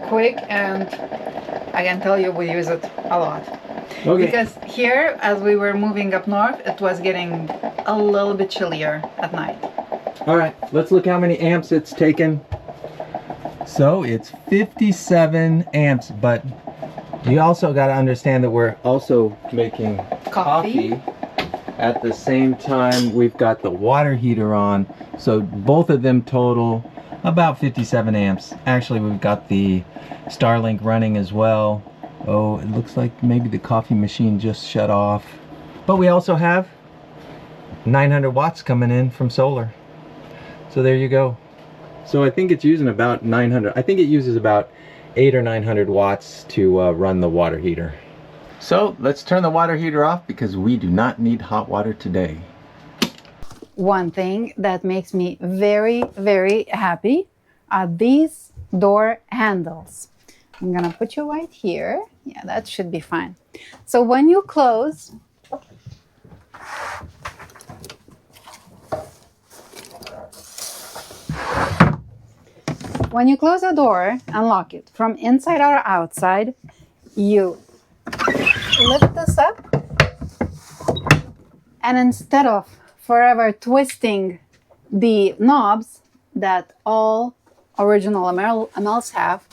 quick, and I can tell you we use it a lot. Okay. Because here, as we were moving up north, it was getting a little bit chillier at night. All right, let's look how many amps it's taken. So it's 57 amps, but you also got to understand that we're also making coffee at the same time. We've got the water heater on, so both of them total about 57 amps. Actually, we've got the Starlink running as well. Oh, it looks like maybe the coffee machine just shut off. But we also have 900 watts coming in from solar. So there you go. So I think it's using about 900. I think it uses about 800 or 900 watts to run the water heater. So let's turn the water heater off because we do not need hot water today. One thing that makes me very, very happy are these door handles. I'm gonna put you right here. Yeah, that should be fine. So when you close, the door and lock it from inside or outside, you lift this up, and instead of forever twisting the knobs that all original MLs have,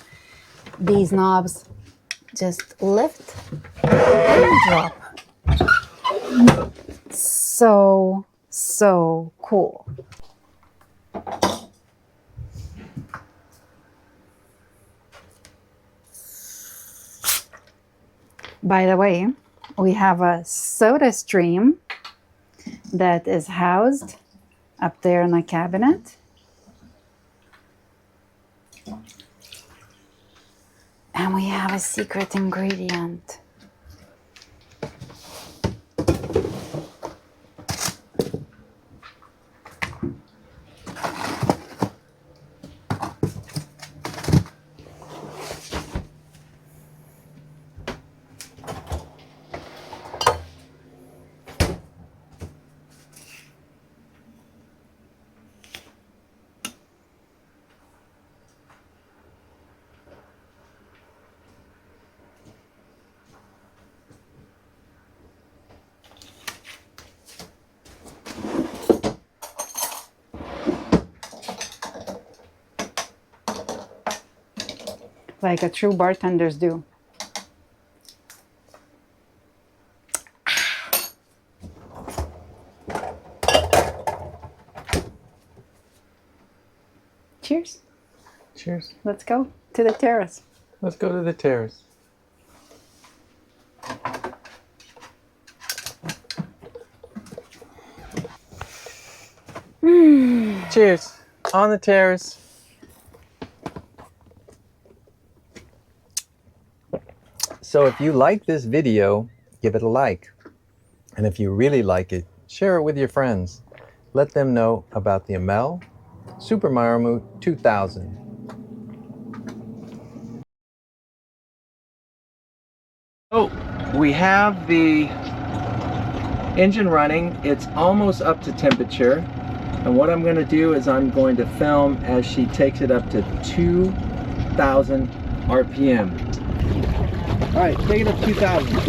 these knobs just lift and drop. So cool. By the way, we have a soda stream that is housed up there in a cabinet. And we have a secret ingredient. Like a true bartenders do. Cheers. Cheers. Let's go to the terrace. Let's go to the terrace. Cheers. On the terrace. So if you like this video, give it a like. And if you really like it, share it with your friends. Let them know about the ML Super Maramu 2000. So we have the engine running. It's almost up to temperature. And what I'm going to do is I'm going to film as she takes it up to 2,000 RPM. All right, take it up to 2,000.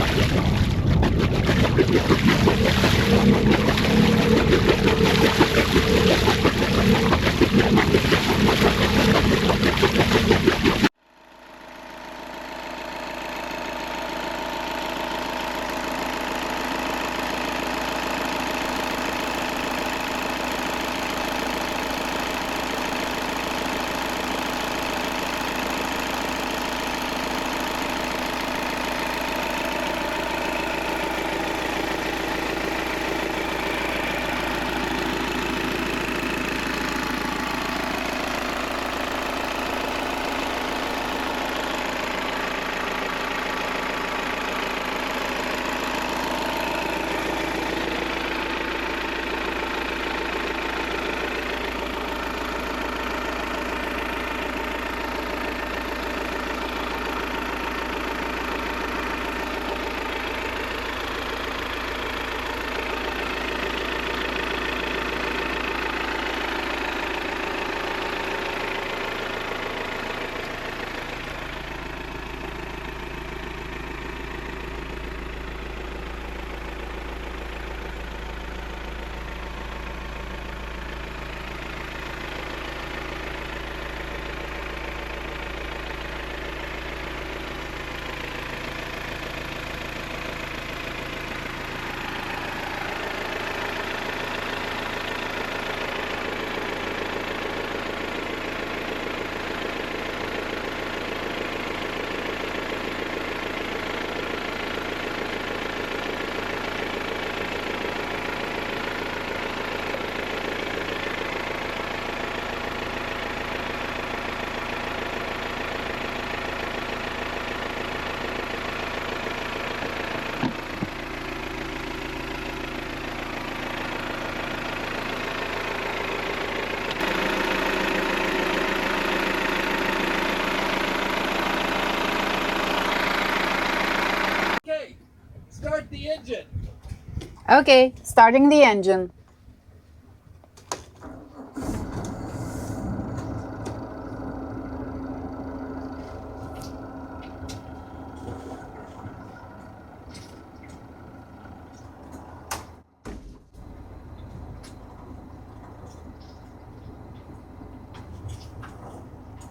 Okay, starting the engine.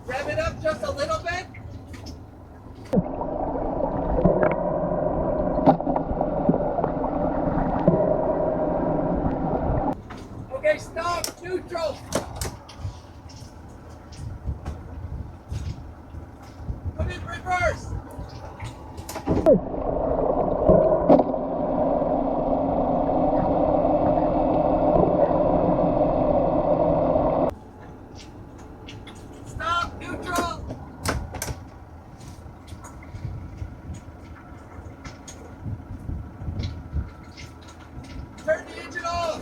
Rev it up just a little bit. Okay, stop, neutral. Put it in reverse. Stop, neutral. Turn the engine off.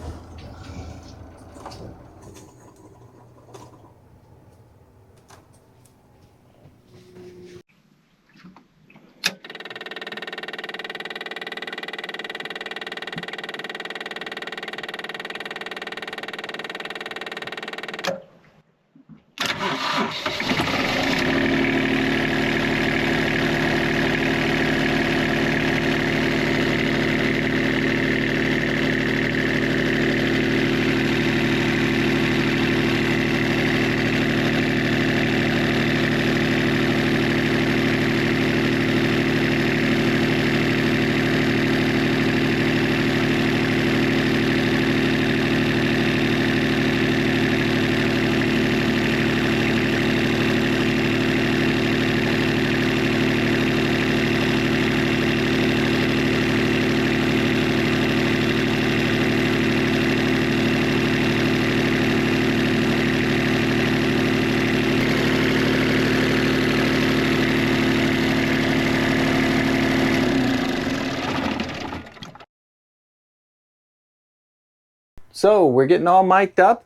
So we're getting all mic'd up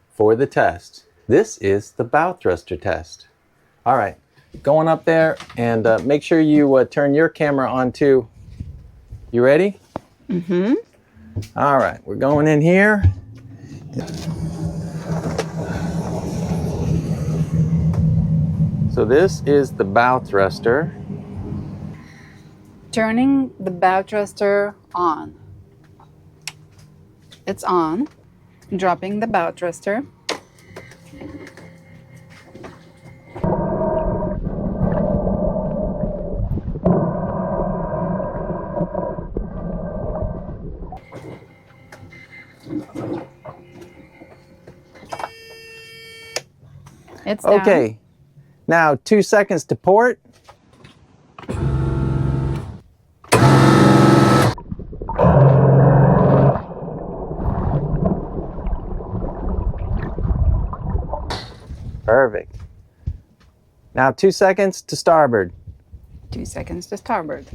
for the test. This is the bow thruster test. All right, going up there, and make sure you turn your camera on too. You ready? Mm-hmm. All right, we're going in here. So this is the bow thruster. Turning the bow thruster on. It's on. Dropping the bow thruster. It's down. Okay, now 2 seconds to port. Perfect. Now 2 seconds to starboard. 2 seconds to starboard.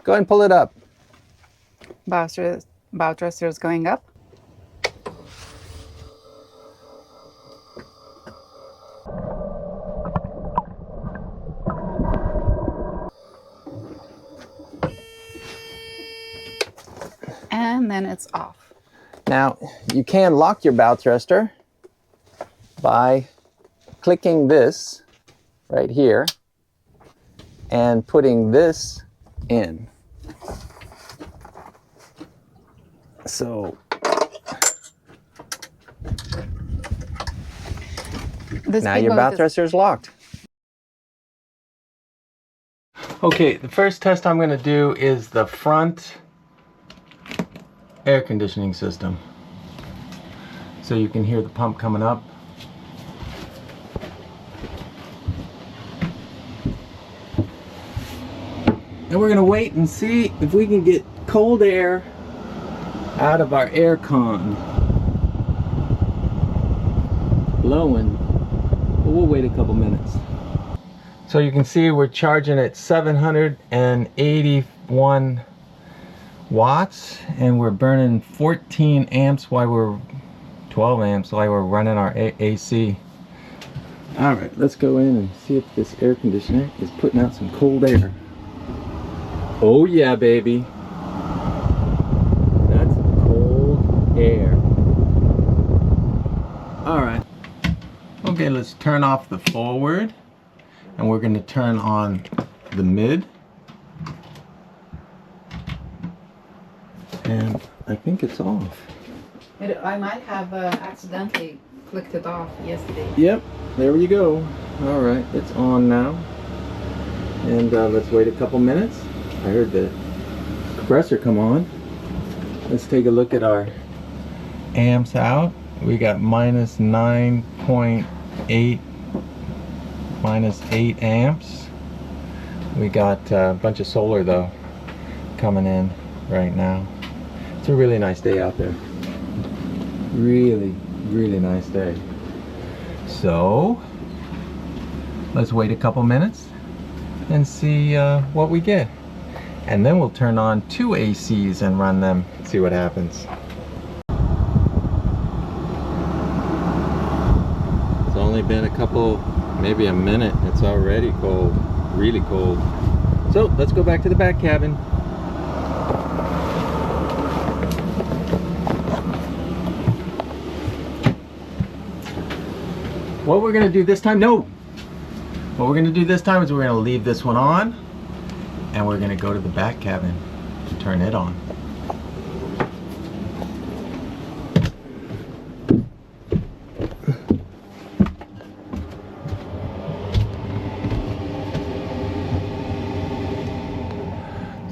Go ahead and pull it up. Bow thruster is going up. And then it's off. Now, you can lock your bow thruster by clicking this right here and putting this in. So now your bow thruster is locked. Okay, the first test I'm going to do is the front air conditioning system. So you can hear the pump coming up. And we're going to wait and see if we can get cold air out of our air con blowing. But we'll wait a couple minutes. So you can see we're charging at 781 watts, and we're burning 14 amps while we're 12 amps while we're running our AC. All right, let's go in and see if this air conditioner is putting out some cold air. Oh yeah, baby. That's cold air. All right. Okay, let's turn off the forward, and we're going to turn on the mid. And I think it's off. I might have accidentally clicked it off yesterday. Yep, there you go. All right, it's on now. And let's wait a couple minutes. I heard the compressor come on. Let's take a look at our amps out. We got minus 9.8, minus 8 amps. We got a bunch of solar though coming in right now. It's a really nice day out there. Really, really nice day. So let's wait a couple minutes and see what we get. And then we'll turn on 2 ACs and run them and see what happens. It's only been a couple, maybe a minute. It's already cold, really cold. So let's go back to the back cabin. What we're gonna do this time, what we're gonna do this time is we're gonna leave this one on, and we're gonna go to the back cabin to turn it on.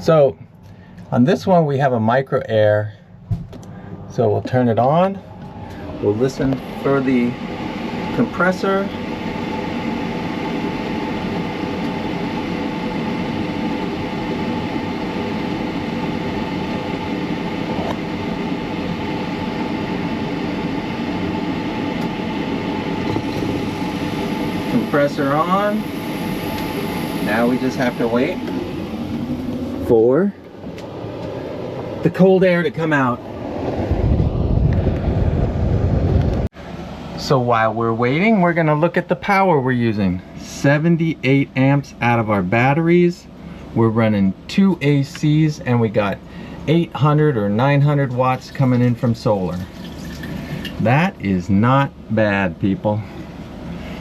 So on this one we have a micro air, so we'll turn it on. We'll listen for the compressor. Compressor on. Now we just have to wait for the cold air to come out. So while we're waiting, we're gonna look at the power we're using. 78 amps out of our batteries. We're running 2 ACs and we got 800 or 900 watts coming in from solar. That is not bad, people.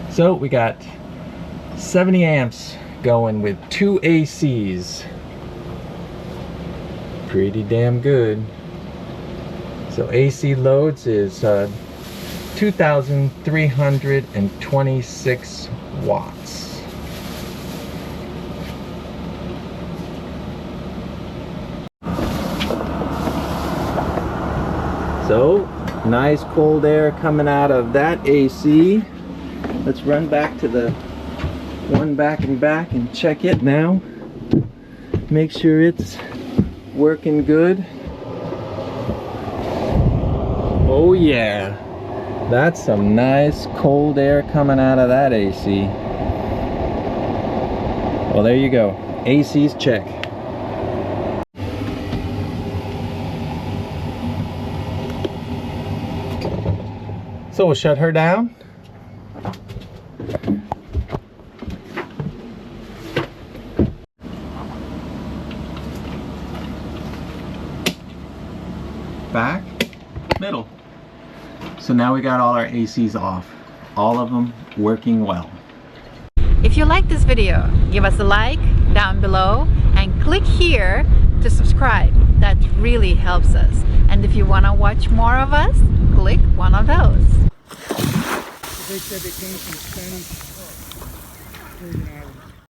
So we got 70 amps going with 2 ACs. Pretty damn good. So AC loads is 2,326 watts. So nice cold air coming out of that AC. Let's run back to the one back and check it now. Make sure it's working good. Oh yeah, that's some nice cold air coming out of that AC. Well, there you go. AC's check. So we'll shut her down. Back, middle. So now we got all our ACs off. All of them working well. If you like this video, give us a like down below and click here to subscribe. That really helps us. And if you want to watch more of us, click one of those. They said it came from Spanish.